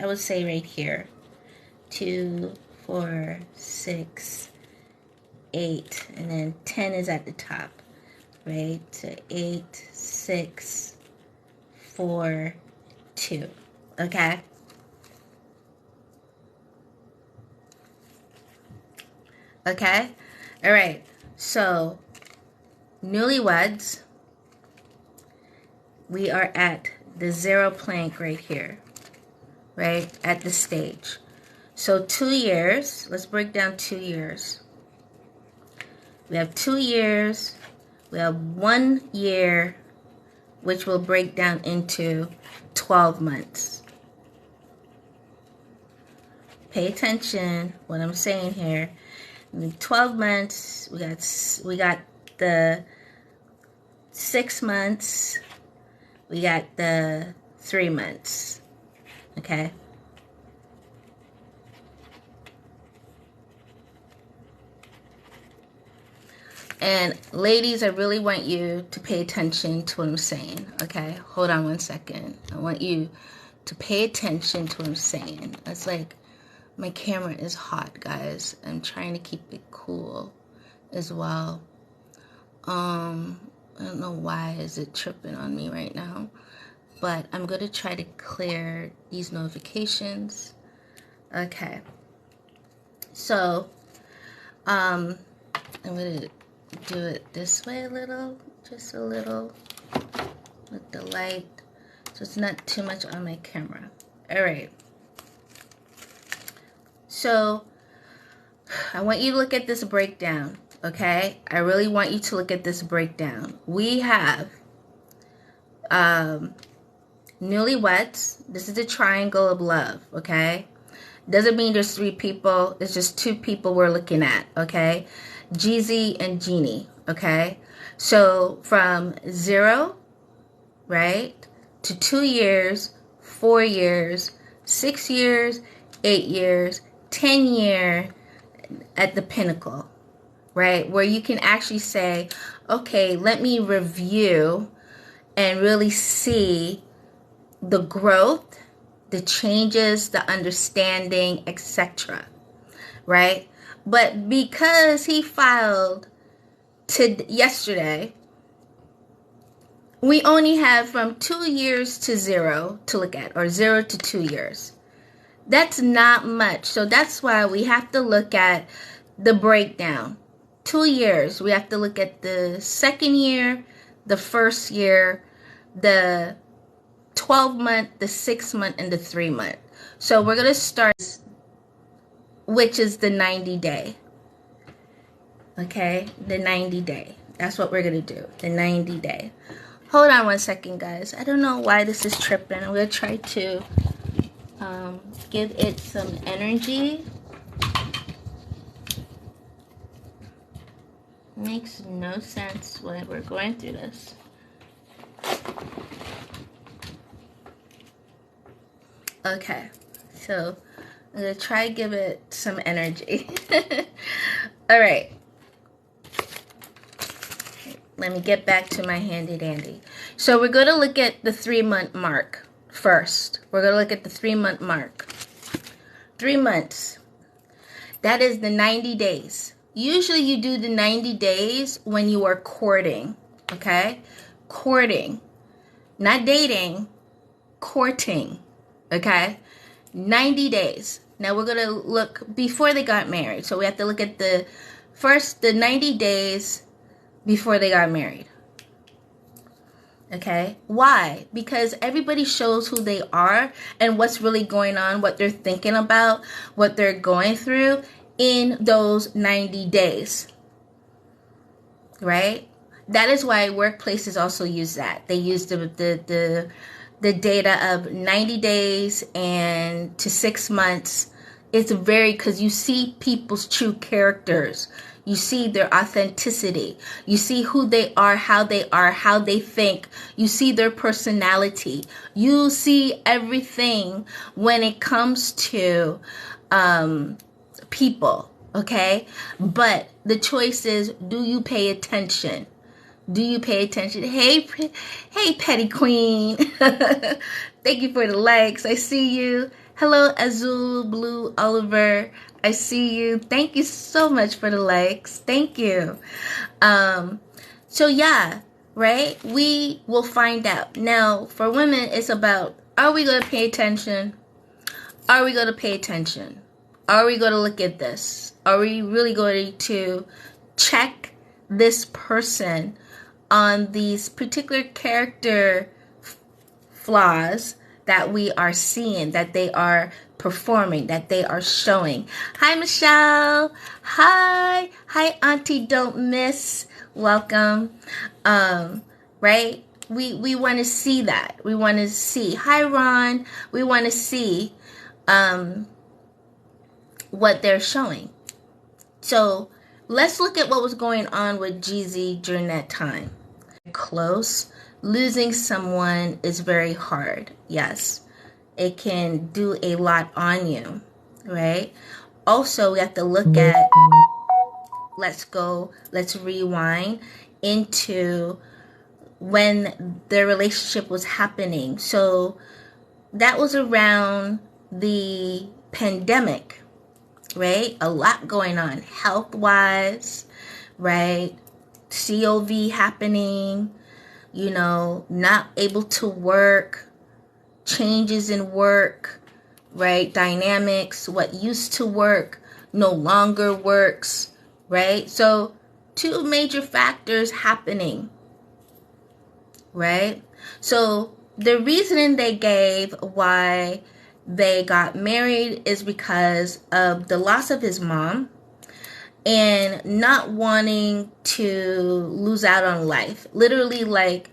would say right here. 2, 4, 6, 8, and then 10 is at the top, right? So 8, 6, 4, 2. Okay? Okay? All right. So, newlyweds, we are at the 0 plank right here, right? At the stage. So 2 years, let's break down 2 years. We have 2 years, we have 1 year, which will break down into 12 months. Pay attention what I'm saying here. In 12 months, we got the 6 months, we got the 3 months. Okay? And ladies, I really want you to pay attention to what I'm saying, okay? Hold on one second. I want you to pay attention to what I'm saying. It's like my camera is hot, guys. I'm trying to keep it cool as well. I don't know why is it tripping on me right now, but I'm going to try to clear these notifications. Okay. So, I'm going to do it this way a little, just a little with the light, so it's not too much on my camera. All right. So, I want you to look at this breakdown, okay? I really want you to look at this breakdown. We have newlyweds. This is the triangle of love, okay? Doesn't mean there's 3 people. It's just 2 people we're looking at, okay? Jeezy and Genie, okay? So from 0, right, to 2 years, 4 years, 6 years, 8 years, 10 years at the pinnacle, right? Where you can actually say, okay, let me review and really see the growth, the changes, the understanding, etc., right? But because he filed yesterday, we only have from 2 years to 0 to look at, or 0 to 2 years. That's not much. So that's why we have to look at the breakdown. 2 years, we have to look at the 2nd year, the 1st year, the 12-month, the 6-month, and the 3-month. So we're going to start, which is the 90-day. Okay, the 90-day. That's what we're going to do, the 90-day. Hold on one second, guys. I don't know why this is tripping. I'm going to try to give it some energy. Makes no sense when we're going through this. Okay, so I'm going to try to give it some energy. All right. Let me get back to my handy dandy. So we're going to look at the 3-month mark first. We're going to look at the 3-month mark. 3 months. That is the 90 days. Usually you do the 90 days when you are courting. Okay? Courting. Not dating. Courting. Okay? 90 days. Now we're going to look before they got married. So we have to look at the 90 days before they got married. Okay? Why? Because everybody shows who they are and what's really going on, what they're thinking about, what they're going through in those 90 days. Right? That is why workplaces also use that. They use the data of 90 days and to 6 months. It's because you see people's true characters. You see their authenticity. You see who they are, how they think. You see their personality. You see everything when it comes to people, okay? But the choice is, do you pay attention? Do you pay attention? Hey, Petty Queen. Thank you for the likes. I see you. Hello, Azul, Blue, Oliver. I see you. Thank you so much for the likes. Thank you. So yeah, right? We will find out. Now, for women, it's about, are we going to pay attention? Are we going to pay attention? Are we going to look at this? Are we really going to check this person on these particular character flaws that we are seeing, that they are performing, that they are showing? Hi, Michelle. Hi, Auntie Don't Miss. Welcome. Right? We want to see that. We want to see. Hi, Ron. We want to see what they're showing. So let's look at what was going on with Jeezy during that time. Close. Losing someone is very hard. Yes. It can do a lot on you, right? Also, we have to look at let's rewind into when their relationship was happening. So that was around the pandemic, right? A lot going on health-wise, right? COVID happening, not able to work, changes in work, right? Dynamics, what used to work no longer works, right? So, two major factors happening, right? So, the reasoning they gave why they got married is because of the loss of his mom and not wanting to lose out on life. Literally, like,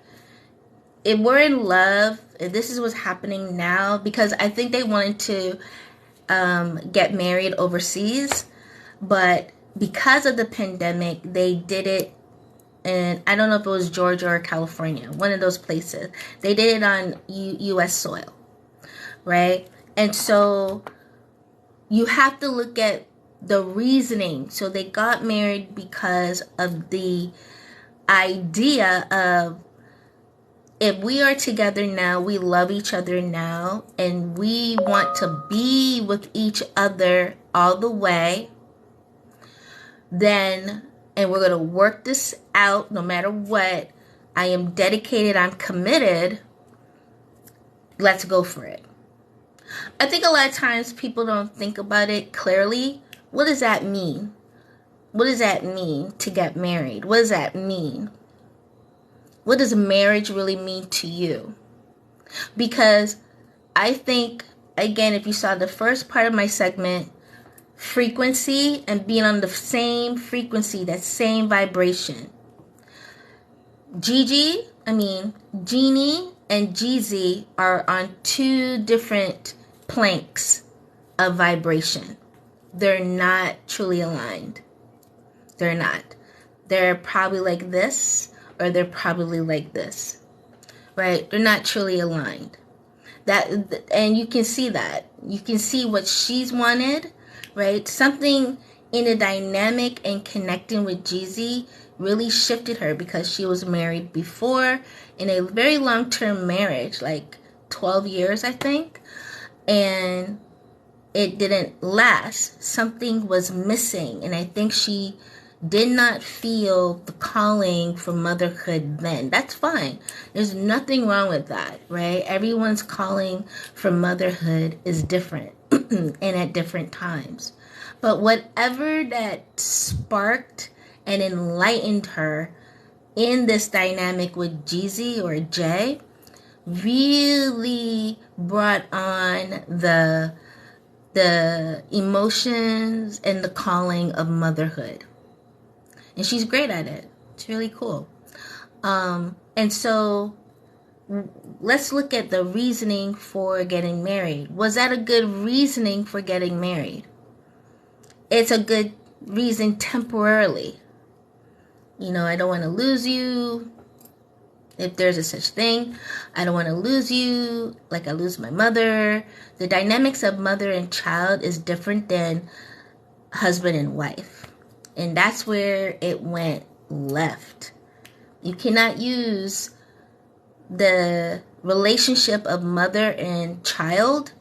if we're in love, if this is what's happening now, because I think they wanted to get married overseas, but because of the pandemic, they did it. And I don't know if it was Georgia or California, one of those places. They did it on U.S. soil, right? And so you have to look at the reasoning. So they got married because of the idea of, if we are together now, we love each other now, and we want to be with each other all the way, then, and we're going to work this out no matter what. I am dedicated, I'm committed. Let's go for it. I think a lot of times people don't think about it clearly. What does that mean? What does that mean to get married? What does that mean? What does marriage really mean to you? Because I think, again, if you saw the first part of my segment, frequency and being on the same frequency, that same vibration. Jeannie and Jeezy are on two different planks of vibration. They're not truly aligned. They're not. They're probably like this, or they're probably like this, right? They're not truly aligned. And you can see that. You can see what she's wanted, right? Something in the dynamic and connecting with Jeezy really shifted her, because she was married before in a very long-term marriage, like 12 years, I think, and it didn't last. Something was missing, and I think she did not feel the calling for motherhood then. That's fine. There's nothing wrong with that, right? Everyone's calling for motherhood is different and at different times. But whatever that sparked and enlightened her in this dynamic with Jeezy or Jay really brought on the emotions and the calling of motherhood. And she's great at it. It's really cool. And so let's look at the reasoning for getting married. Was that a good reasoning for getting married? It's a good reason temporarily. I don't want to lose you, if there's a such thing. I don't want to lose you like I lose my mother. The dynamics of mother and child is different than husband and wife. And that's where it went left. You cannot use the relationship of mother and child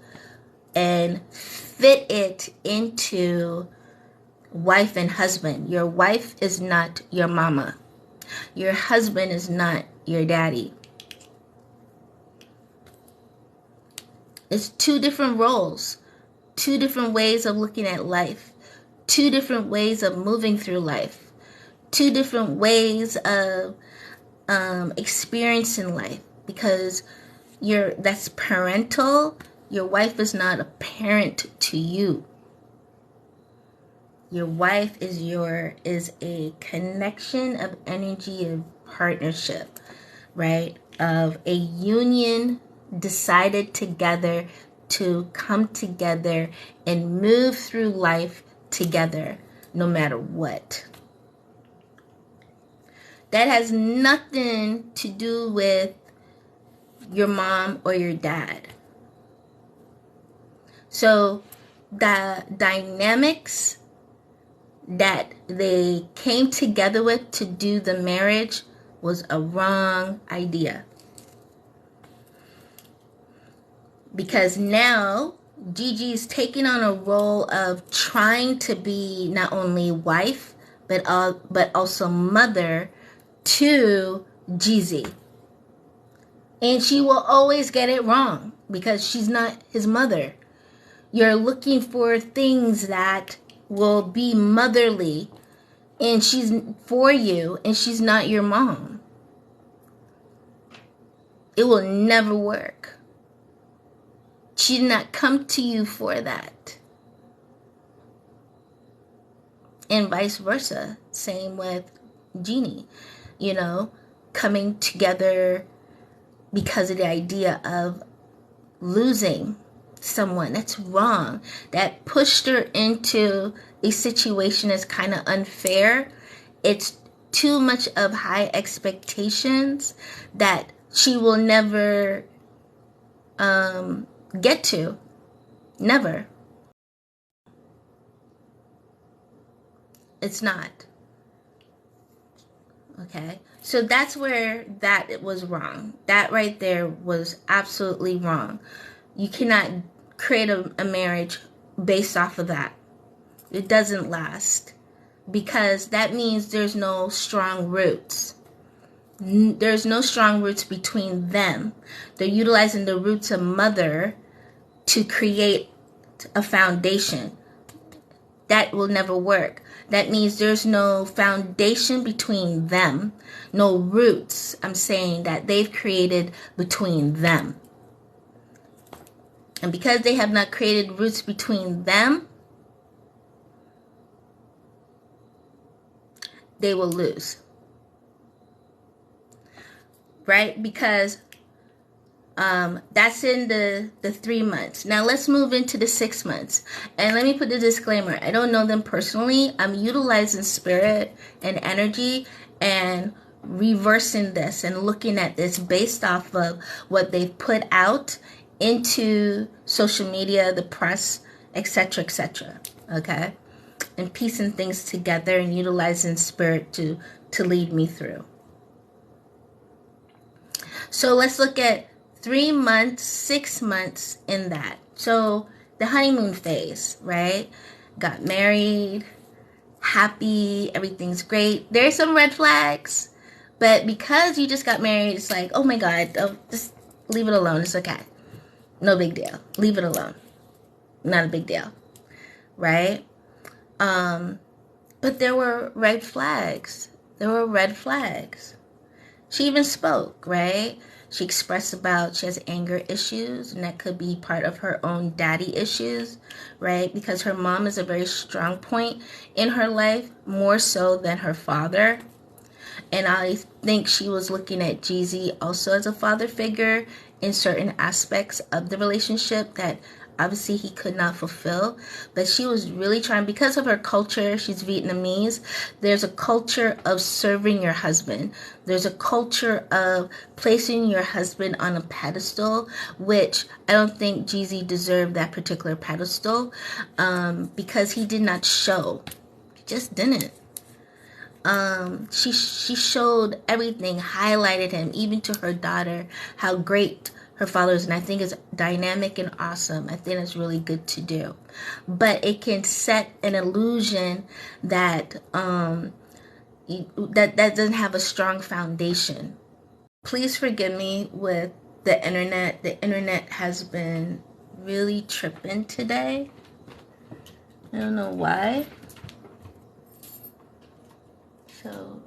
and fit it into wife and husband. Your wife is not your mama. Your husband is not your daddy. It's two different roles, two different ways of looking at life, two different ways of moving through life, two different ways of experiencing life, because that's parental. Your wife is not a parent to you. Your wife is a connection of energy, of partnership, right? Of a union decided together to come together and move through life together, no matter what. That has nothing to do with your mom or your dad. So the dynamics that they came together with to do the marriage was a wrong idea. Because now Gigi's taking on a role of trying to be not only wife but also mother to Jeezy. And she will always get it wrong because she's not his mother. You're looking for things that will be motherly, and she's for you, and she's not your mom. It will never work. She did not come to you for that. And vice versa. Same with Jeannie. You know, coming together because of the idea of losing someone. That's wrong. That pushed her into a situation that's kind of unfair. It's too much of high expectations that she will never get to. Never. It's not. Okay? So that's where that was wrong. That right there was absolutely wrong. You cannot create a marriage based off of that. It doesn't last. Because that means there's no strong roots. There's no strong roots between them. They're utilizing the roots of mother to create a foundation. That will never work. That means there's no foundation between them. No roots, I'm saying, that they've created between them. And because they have not created roots between them, they will lose. Right? Because that's in the 3 months. Now let's move into the 6 months. And let me put the disclaimer. I don't know them personally. I'm utilizing spirit and energy and reversing this and looking at this based off of what they've put out into social media, the press, etc., etc. Okay? And piecing things together and utilizing spirit to lead me through. So let's look at 3 months, 6 months in that. So the honeymoon phase, right? Got married, happy, everything's great. There's some red flags, but because you just got married, it's like, oh my God, just leave it alone. It's okay. No big deal. Leave it alone. Not a big deal, right? But there were red flags. There were red flags. She even spoke, right? She expressed about she has anger issues, and that could be part of her own daddy issues, right? Because her mom is a very strong point in her life, more so than her father. And I think she was looking at Jeezy also as a father figure in certain aspects of the relationship that obviously he could not fulfill. But she was really trying, because of her culture, she's Vietnamese, there's a culture of serving your husband. There's a culture of placing your husband on a pedestal, which I don't think Jeezy deserved that particular pedestal, because he did not show. He just didn't. She showed everything, highlighted him, even to her daughter, how great her father is, and I think it's dynamic and awesome. I think it's really good to do, but it can set an illusion that that doesn't have a strong foundation. Please forgive me with the internet. The internet has been really tripping today. I don't know why. So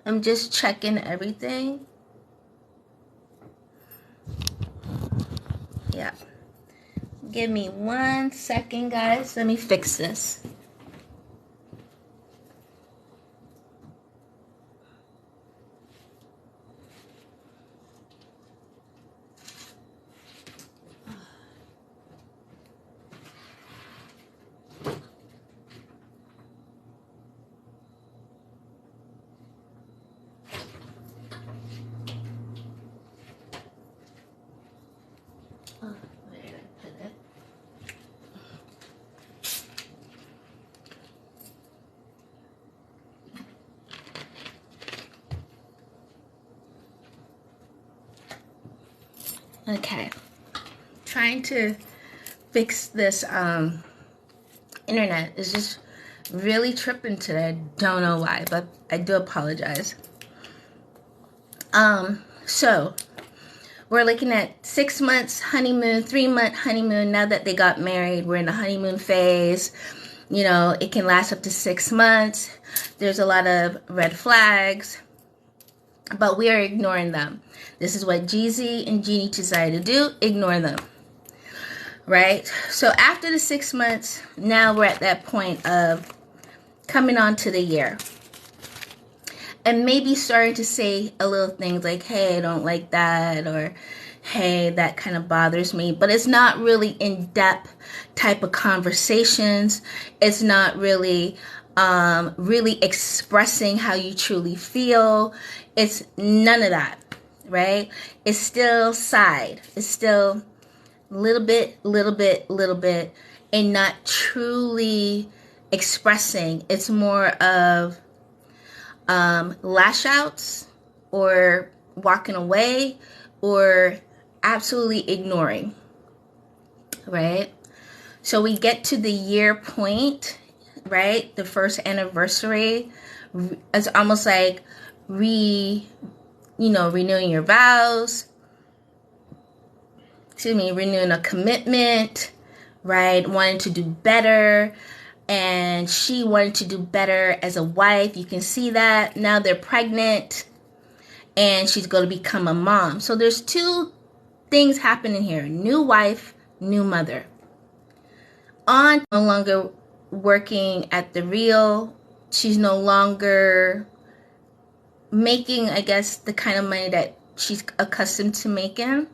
I'm just checking everything. Yeah. Give me 1 second, guys. Let me fix this. Okay. Trying to fix this internet is just really tripping today. Don't know why, but I do apologize. So we're looking at 6 months honeymoon, 3-month honeymoon. Now that they got married, we're in the honeymoon phase. You know, it can last up to 6 months. There's a lot of red flags, but we are ignoring them. This is what Jeezy and Jeannie decided to do. Ignore them. Right? So after the 6 months, now we're at that point of coming on to the year. And maybe starting to say a little things like, hey, I don't like that, or hey, that kind of bothers me. But it's not really in-depth type of conversations. It's not really really expressing how you truly feel. It's none of that, right? It's still side. It's still little bit, and not truly expressing. It's more of lash outs or walking away or absolutely ignoring, right? So we get to the year point, right? The first anniversary. It's almost like renewing your vows. Renewing a commitment, right? Wanting to do better. And she wanted to do better as a wife. You can see that. Now they're pregnant. And she's going to become a mom. So there's two things happening here. New wife, new mother. On no longer working at the Real. She's no longer making, I guess, the kind of money that she's accustomed to making.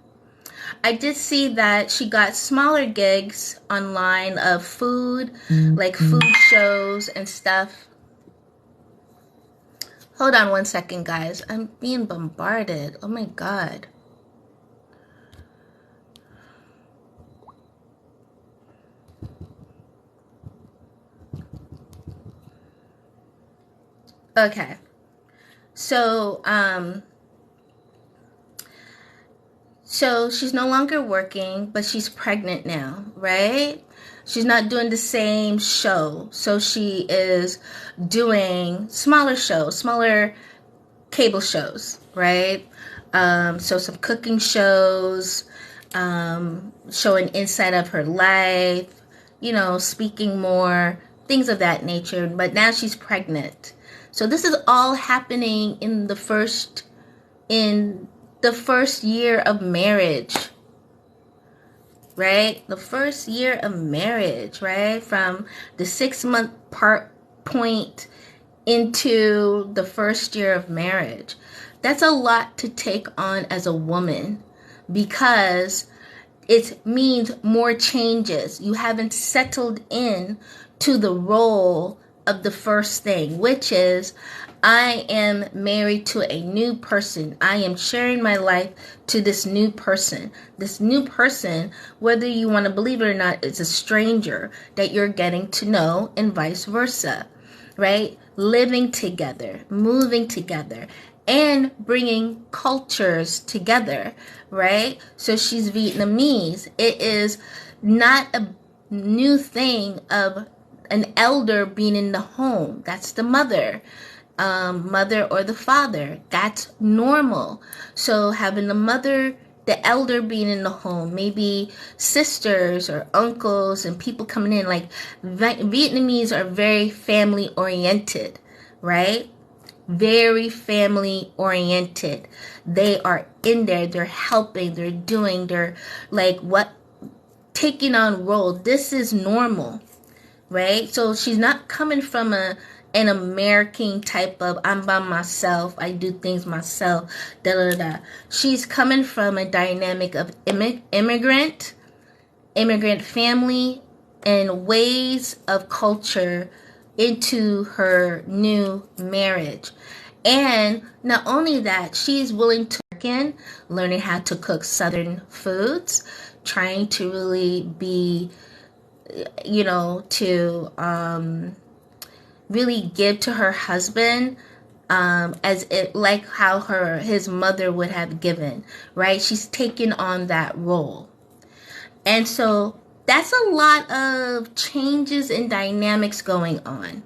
I did see that she got smaller gigs online of food, like food shows and stuff. Hold on one second, guys. I'm being bombarded. Oh my God. Okay. So she's no longer working, but she's pregnant now, right? She's not doing the same show. So she is doing smaller shows, smaller cable shows, right? So some cooking shows, showing inside of her life, speaking more, things of that nature. But now she's pregnant. So this is all happening in the first year of marriage, right? The first year of marriage, right? From the 6-month point into the first year of marriage. That's a lot to take on as a woman because it means more changes. You haven't settled in to the role of the first thing, which is I am married to a new person. I am sharing my life to this new person. This new person, whether you want to believe it or not, is a stranger that you're getting to know, and vice versa, right? Living together, moving together, and bringing cultures together, right? So she's Vietnamese. It is not a new thing of an elder being in the home. That's the mother or the father. That's normal. So having the mother, the elder being in the home, maybe sisters or uncles and people coming in. Like Vietnamese are very family oriented, right? Very family oriented. They are in there. They're helping. They're doing. They're like taking on role. This is normal, right? So she's not coming from an American type of I'm by myself, I do things myself, da da da. She's coming from a dynamic of immigrant family and ways of culture into her new marriage. And not only that, she's willing to work in learning how to cook Southern foods, trying to really be, to really give to her husband as it, like how his mother would have given, right? She's taken on that role. And so that's a lot of changes and dynamics going on.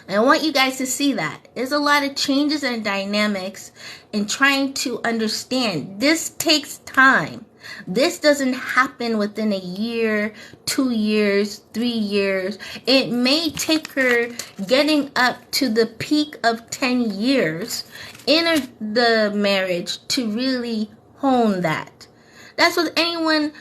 And I want you guys to see that. There's a lot of changes and dynamics in trying to understand. This takes time. This doesn't happen within a year, 2 years, 3 years. It may take her getting up to the peak of 10 years in the marriage to really hone that. That's what anyone...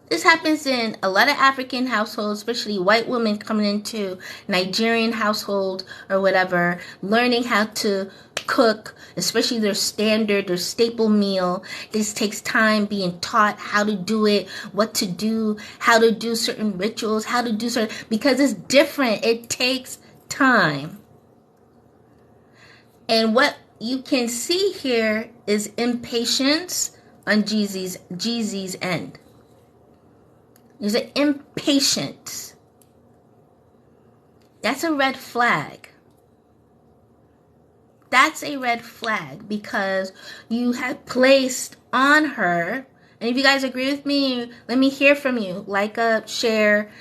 This happens in a lot of African households, especially white women coming into Nigerian household or whatever, learning how to cook, especially their standard or staple meal. This takes time being taught how to do it, what to do, how to do certain rituals, how to do certain, because it's different. It takes time. And what you can see here is impatience on Jeezy's end. There's an impatience. That's a red flag. That's a red flag because you have placed on her, and if you guys agree with me, let me hear from you. Like up, share,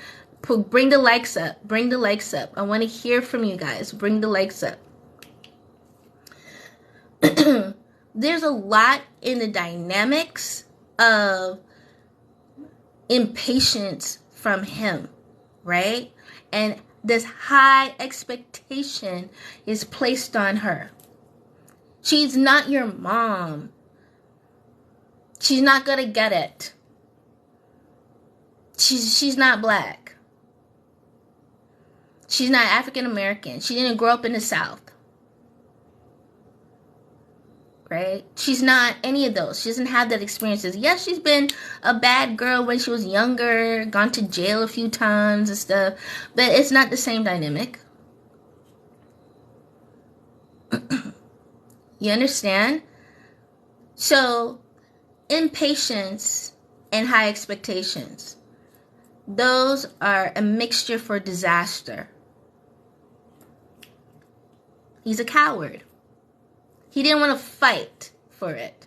bring the likes up. Bring the likes up. I want to hear from you guys. Bring the likes up. There's a lot in the dynamics of impatience from him, right? And this high expectation is placed on her. She's not your mom. She's not gonna get it. She's not black. She's not African American. She didn't grow up in the South. Right? She's not any of those. She doesn't have that experiences. Yes, she's been a bad girl when she was younger, gone to jail a few times and stuff, but it's not the same dynamic. You understand? So, impatience and high expectations, those are a mixture for disaster. He's a coward. He didn't want to fight for it.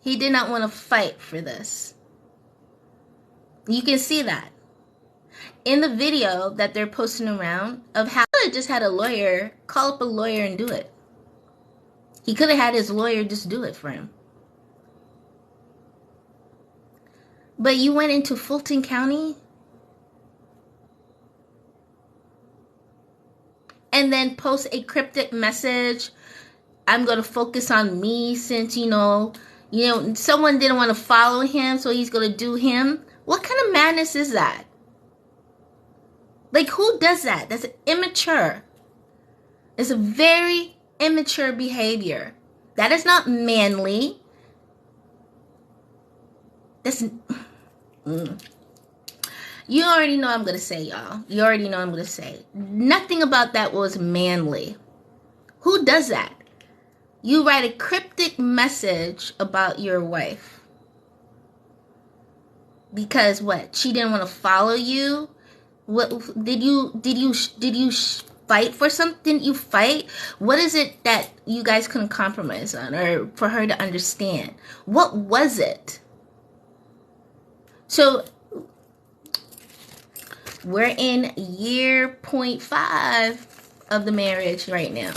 He did not want to fight for this. You can see that in the video that they're posting around of how he just had a lawyer call up a lawyer and do it. He could have had his lawyer just do it for him. But you went into Fulton County and then post a cryptic message. I'm going to focus on me since, you know, someone didn't want to follow him, so he's going to do him. What kind of madness is that? Like, who does that? That's immature. It's a very immature behavior. That is not manly. That's... You already know what I'm going to say, y'all. You already know what I'm going to say. Nothing about that was manly. Who does that? You write a cryptic message about your wife. Because what? She didn't want to follow you? What did you fight for something? Didn't you fight? What is it that you guys couldn't compromise on or for her to understand? What was it? So we're in year 0.5 of the marriage right now.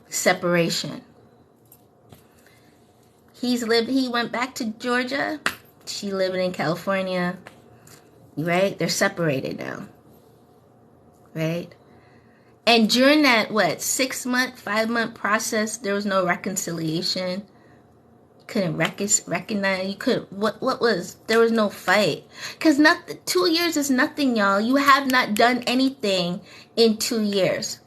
Separation. He went back to Georgia. She living in California. Right? They're separated now. Right? And during that, 6-month, 5-month process, there was no reconciliation. You couldn't recognize. You could. What was? There was no fight. Because 2 years is nothing, y'all. You have not done anything in 2 years.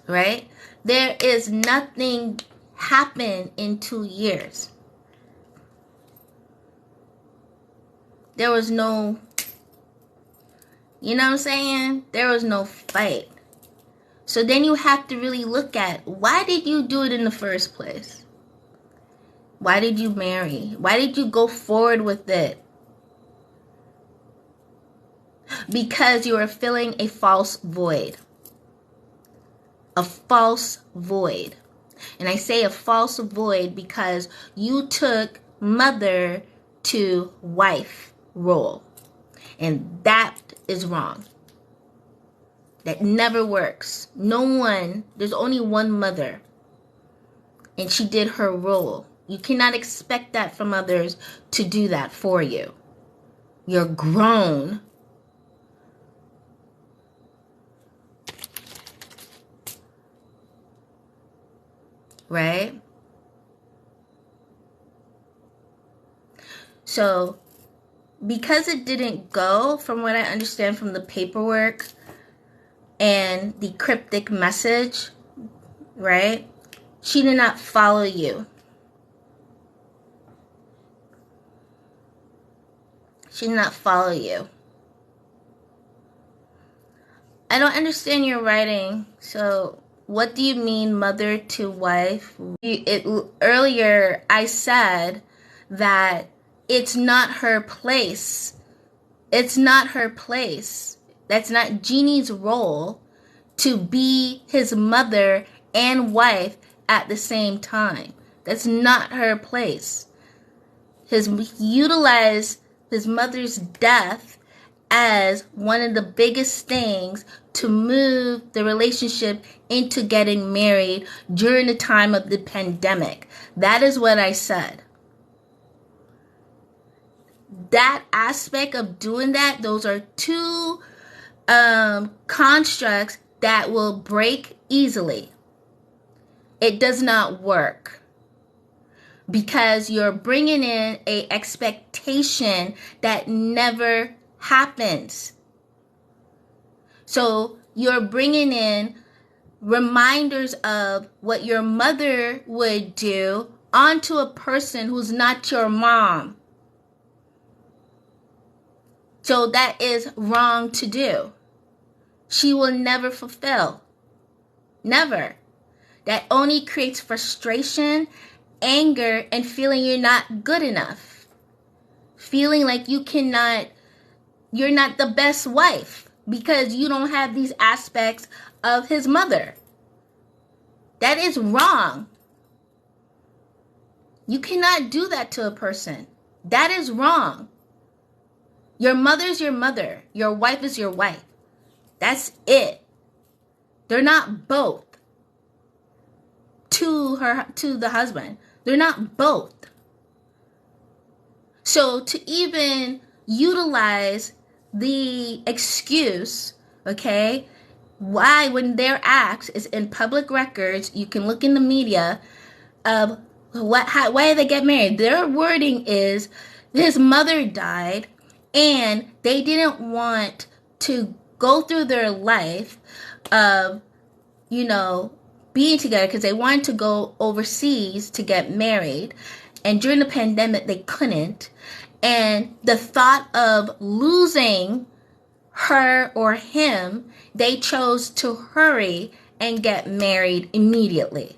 Right? There is nothing happened in 2 years. There was no, you know what I'm saying? There was no fight. So then you have to really look at, why did you do it in the first place? Why did you marry? Why did you go forward with it? because you are filling a false void. A false void. And I say a false void because you took mother to wife role. And that is wrong. That never works. There's only one mother. And she did her role. You cannot expect that from others to do that for you. You're grown. Right? So, because it didn't go, from what I understand from the paperwork and the cryptic message, right? She did not follow you. She did not follow you. I don't understand your writing. So, what do you mean, mother to wife? Earlier, I said that it's not her place. It's not her place. That's not Jeannie's role to be his mother and wife at the same time. That's not her place. He utilized his mother's death as one of the biggest things to move the relationship into getting married during the time of the pandemic. That is what I said. That aspect of doing that, those are two constructs that will break easily. It does not work because you're bringing in an expectation that never happens. So you're bringing in reminders of what your mother would do onto a person who's not your mom. So that is wrong to do. She will never fulfill. Never. That only creates frustration, anger, and feeling you're not good enough. Feeling like you're not the best wife because you don't have these aspects of his mother. That is wrong. You cannot do that to a person. That is wrong. Your mother's your mother. Your wife is your wife. That's it. They're not both to the husband. They're not both. So to even utilize the excuse, okay, why when their act is in public records, you can look in the media of why did they get married? Their wording is his mother died and they didn't want to go through their life of, being together because they wanted to go overseas to get married. And during the pandemic, they couldn't. And the thought of losing her or him, they chose to hurry and get married immediately.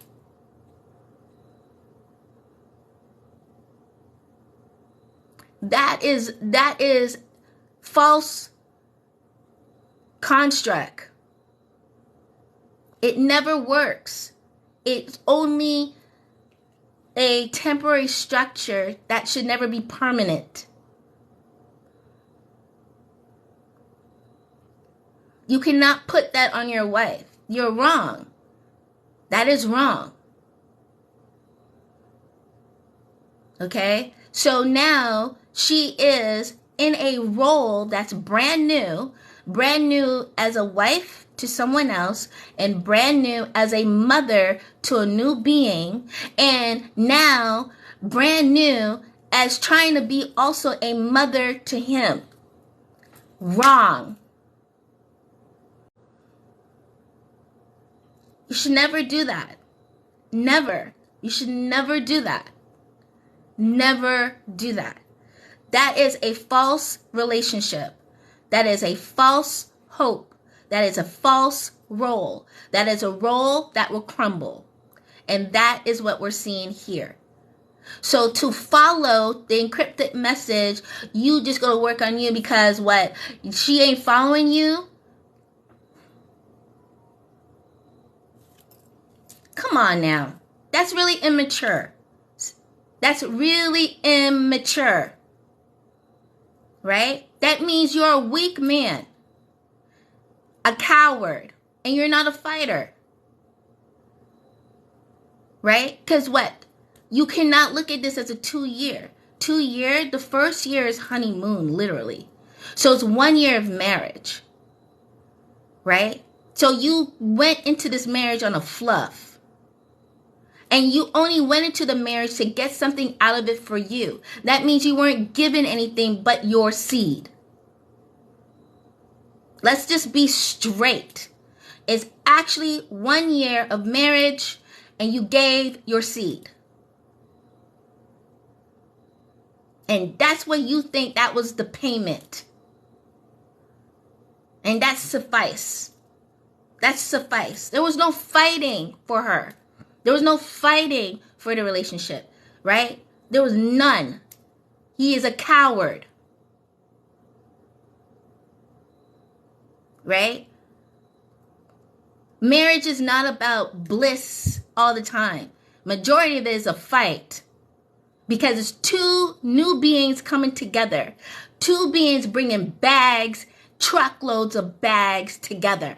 That is false construct. It never works. It's only a temporary structure that should never be permanent. You cannot put that on your wife. You're wrong. That is wrong. Okay? So now she is in a role that's brand new as a wife to someone else, and brand new as a mother to a new being, and now brand new as trying to be also a mother to him. Wrong. You should never do that. Never. You should never do that. Never do that. That is a false relationship. That is a false hope. That is a false role. That is a role that will crumble. And that is what we're seeing here. So to follow the encrypted message, you just go to work on you because what? She ain't following you? Come on now. That's really immature. That's really immature. Right? That means you're a weak man, a coward, and you're not a fighter. Right? Because what? You cannot look at this as a 2-year. 2-year, the first year is honeymoon, literally. So it's 1 year of marriage. Right? So you went into this marriage on a fluff. And you only went into the marriage to get something out of it for you. That means you weren't given anything but your seed. Let's just be straight. It's actually 1 year of marriage and you gave your seed. And that's what you think that was the payment. And that's suffice. That's suffice. There was no fighting for her. There was no fighting for the relationship, right? There was none. He is a coward. Right? Marriage is not about bliss all the time. Majority of it is a fight. Because it's two new beings coming together. Two beings bringing bags, truckloads of bags together.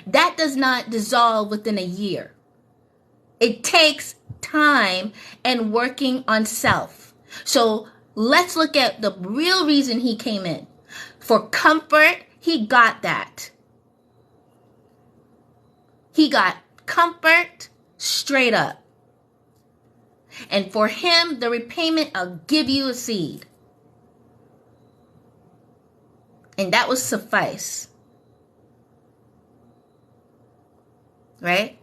That does not dissolve within a year. It takes time and working on self. So let's look at the real reason he came in. For comfort, he got that. He got comfort straight up. And for him, the repayment, I'll give you a seed. And that would suffice. Right?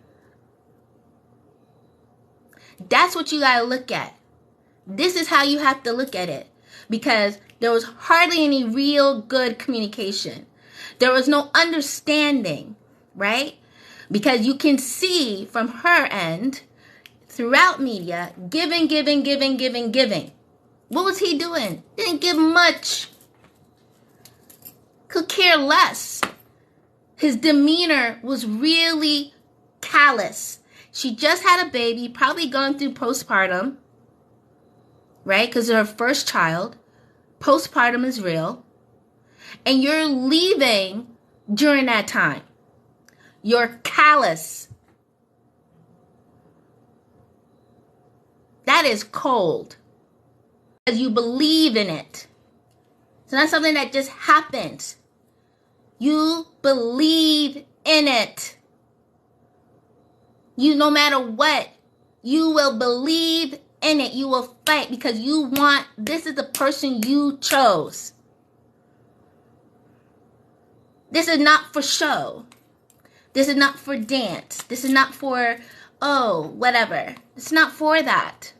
That's what you gotta look at. This is how you have to look at it. Because there was hardly any real good communication. There was no understanding, right? Because you can see from her end, throughout media, giving. What was he doing? Didn't give much. Could care less. His demeanor was really callous. She just had a baby, probably going through postpartum, right? Because her first child. Postpartum is real. And you're leaving during that time. You're callous. That is cold. Because you believe in it. It's not something that just happens. You believe in it. You, no matter what, you will believe in it. You will fight because you want, this is the person you chose. This is not for show. This is not for dance. This is not for, oh, whatever. It's not for that.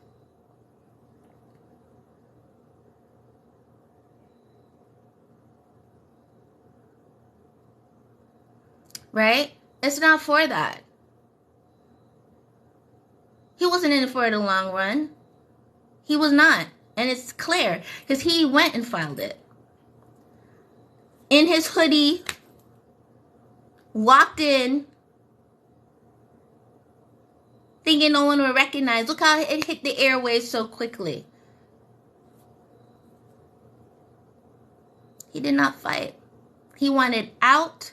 Right? It's not for that. He wasn't in it for the long run. He was not. And it's clear because he went and filed it. In his hoodie, walked in, thinking no one would recognize. Look how it hit the airwaves so quickly. He did not fight. He wanted out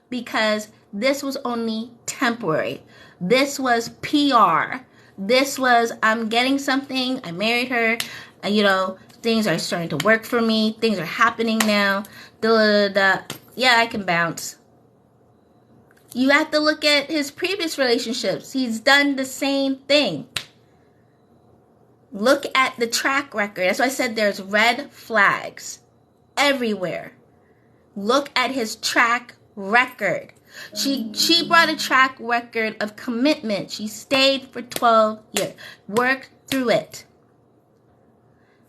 because this was only temporary. This was PR. This was, I'm getting something. I married her. Things are starting to work for me. Things are happening now. Yeah, I can bounce. You have to look at his previous relationships. He's done the same thing. Look at the track record. That's why I said there's red flags everywhere. Look at his track record. She brought a track record of commitment. She stayed for 12 years. Worked through it.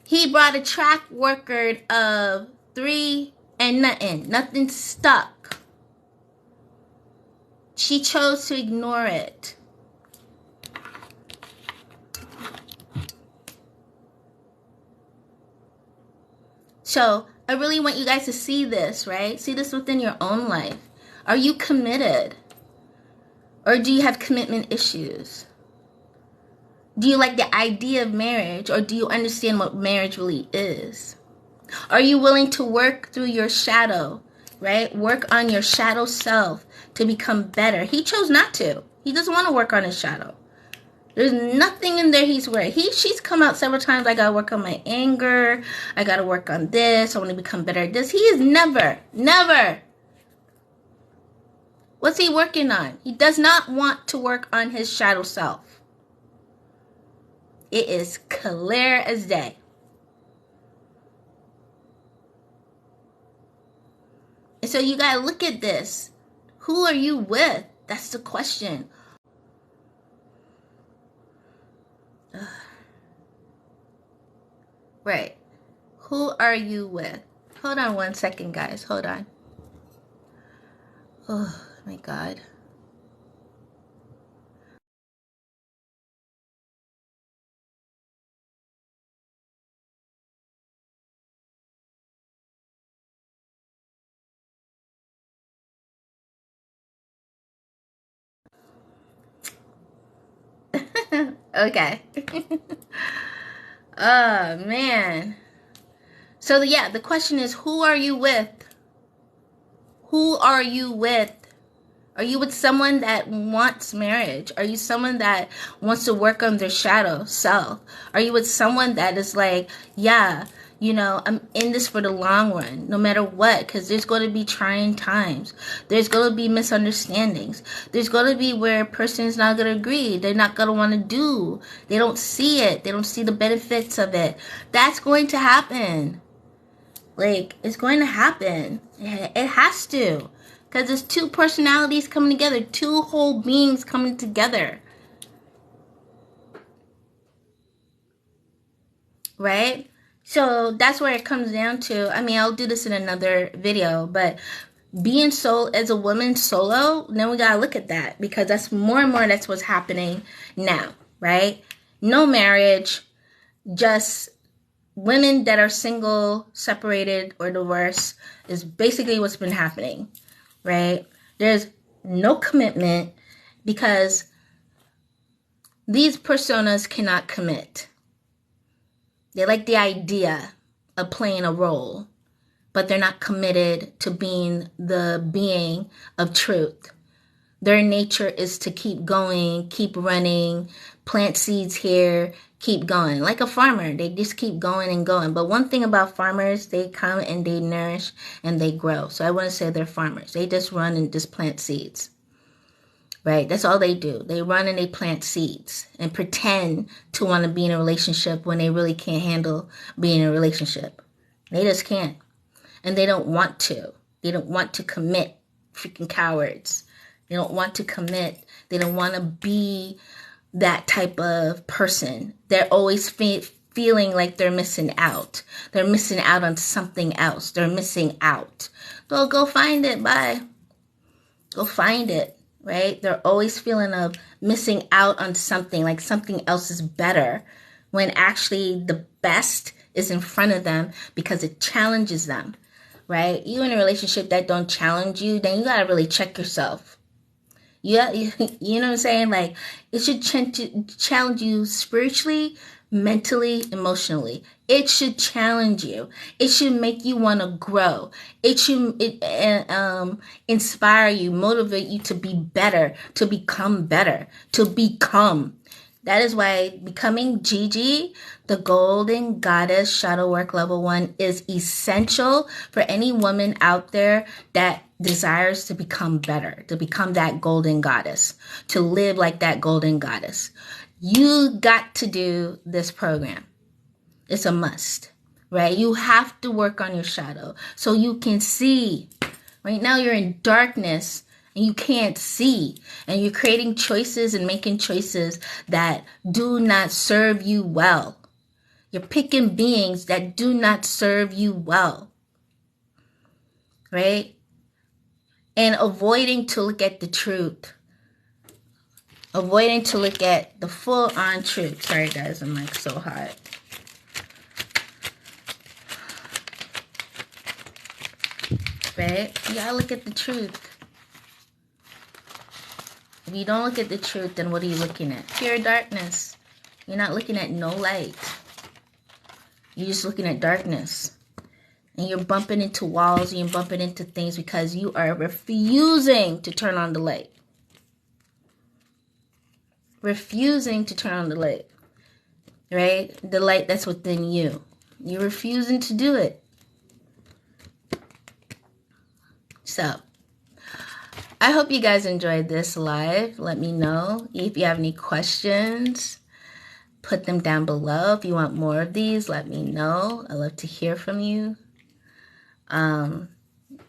He brought a track record of 3 and nothing. Nothing stuck. She chose to ignore it. So I really want you guys to see this, right? See this within your own life. Are you committed? Or do you have commitment issues? Do you like the idea of marriage, or do you understand what marriage really is? Are you willing to work through your shadow, right? Work on your shadow self to become better. He chose not to. He doesn't want to work on his shadow. There's nothing in there he's worried. She's come out several times. I gotta work on my anger. I gotta work on this. I want to become better at this. He is never. What's he working on? He does not want to work on his shadow self. It is clear as day. And so you gotta look at this. Who are you with? That's the question. Right. Who are you with? Hold on 1 second, guys. Hold on. Oh, my God. Okay. Oh, man. So, yeah, the question is, who are you with? Who are you with? Are you with someone that wants marriage? Are you someone that wants to work on their shadow self? Are you with someone that is like, yeah, you know, I'm in this for the long run, no matter what, because there's going to be trying times. There's going to be misunderstandings. There's going to be where a person is not going to agree. They're not going to want to do. They don't see it. They don't see the benefits of it. That's going to happen. Like, it's going to happen. It has to. Because there's two personalities coming together. Two whole beings coming together. Right? So that's where it comes down to. I mean, I'll do this in another video. But being as a woman solo, then we got to look at that. Because that's more and more that's what's happening now. Right? No marriage. Just women that are single, separated, or divorced is basically what's been happening. Right? There's no commitment because these personas cannot commit. They like the idea of playing a role, but they're not committed to being the being of truth. Their nature is to keep going, keep running, plant seeds here, keep going. Like a farmer, they just keep going and going. But one thing about farmers, they come and they nourish and they grow. So I wouldn't say they're farmers. They just run and just plant seeds. Right? That's all they do. They run and they plant seeds and pretend to want to be in a relationship when they really can't handle being in a relationship. They just can't. And they don't want to. They don't want to commit. Freaking cowards. They don't want to commit. They don't want to be that type of person. They're always feeling like they're missing out. They're missing out on something else. They're missing out. So go find it. Bye. Go find it. Right? They're always feeling of missing out on something, like something else is better, when actually the best is in front of them because it challenges them. Right? You in a relationship that don't challenge you, then you gotta really check yourself. Yeah, you know what I'm saying? Like, it should challenge you spiritually, mentally, emotionally. It should challenge you. It should make you want to grow. It should inspire you, motivate you to be better, to become better, to become. That is why becoming Jeezy, the Golden Goddess Shadow Work Level 1, is essential for any woman out there that desires to become better, to become that golden goddess, to live like that golden goddess. You got to do this program. It's a must, right? You have to work on your shadow so you can see. Right now you're in darkness and you can't see, and you're creating choices and making choices that do not serve you well. You're picking beings that do not serve you well, right? And avoiding to look at the truth. Avoiding to look at the full-on truth. Sorry, guys, I'm like so hot. right? You gotta look at the truth. If you don't look at the truth, then what are you looking at? Pure darkness. You're not looking at no light. You're just looking at darkness. And you're bumping into walls and you're bumping into things because you are refusing to turn on the light. Refusing to turn on the light. Right? The light that's within you. You're refusing to do it. So, I hope you guys enjoyed this live. Let me know if you have any questions. Put them down below. If you want more of these, let me know. I love to hear from you.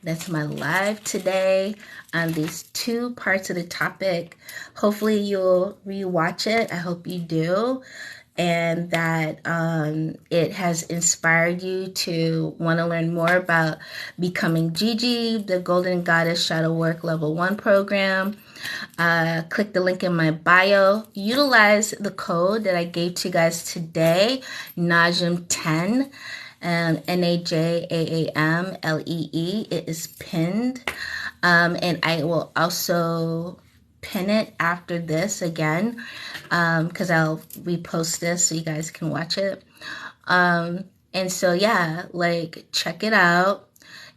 That's my live today on these 2 parts of the topic. Hopefully you'll rewatch it. I hope you do. And that it has inspired you to want to learn more about becoming Jeezy, the Golden Goddess Shadow Work Level 1 program. Click the link in my bio. Utilize the code that I gave to you guys today, NAJAM10. NAJAAMLEE. It is pinned. And I will also pin it after this again, because I'll repost this so you guys can watch it. And so, yeah, like, check it out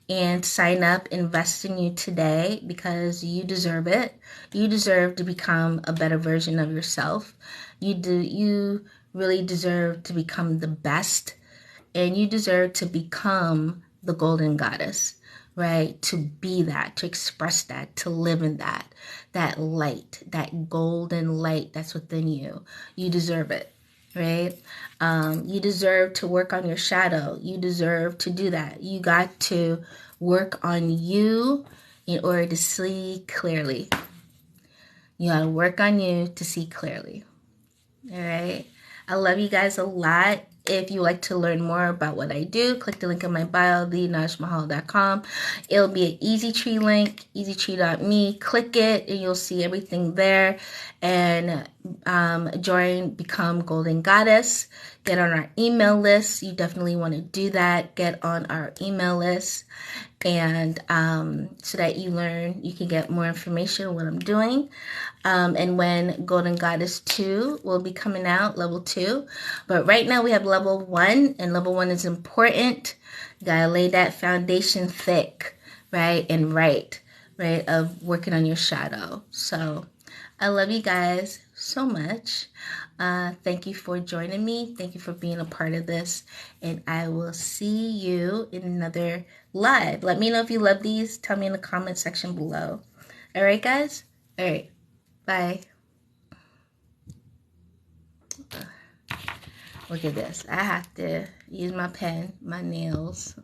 and sign up, invest in you today because you deserve it. You deserve to become a better version of yourself. You really deserve to become the best. And you deserve to become the golden goddess, right? To be that, to express that, to live in that light, that golden light that's within you. You deserve it, right? You deserve to work on your shadow. You deserve to do that. You got to work on you in order to see clearly. You got to work on you to see clearly. All right. I love you guys a lot. If you like to learn more about what I do, click the link in my bio, thenajmahal.com. It'll be an EasyTree link, easytree.me. Click it and you'll see everything there. And join, become Golden Goddess. Get on our email list. You definitely want to do that. Get on our email list. And so that you can get more information on what I'm doing. And when Golden Goddess 2 will be coming out, level 2. But right now we have level 1, and level 1 is important. You gotta lay that foundation thick, right? And right, of working on your shadow. So I love you guys so much. Thank you for joining me. Thank you for being a part of this. And I will see you in another live. Let me know if you love these. Tell me in the comment section below. All right, guys? All right. Bye. Look at this. I have to use my pen, my nails.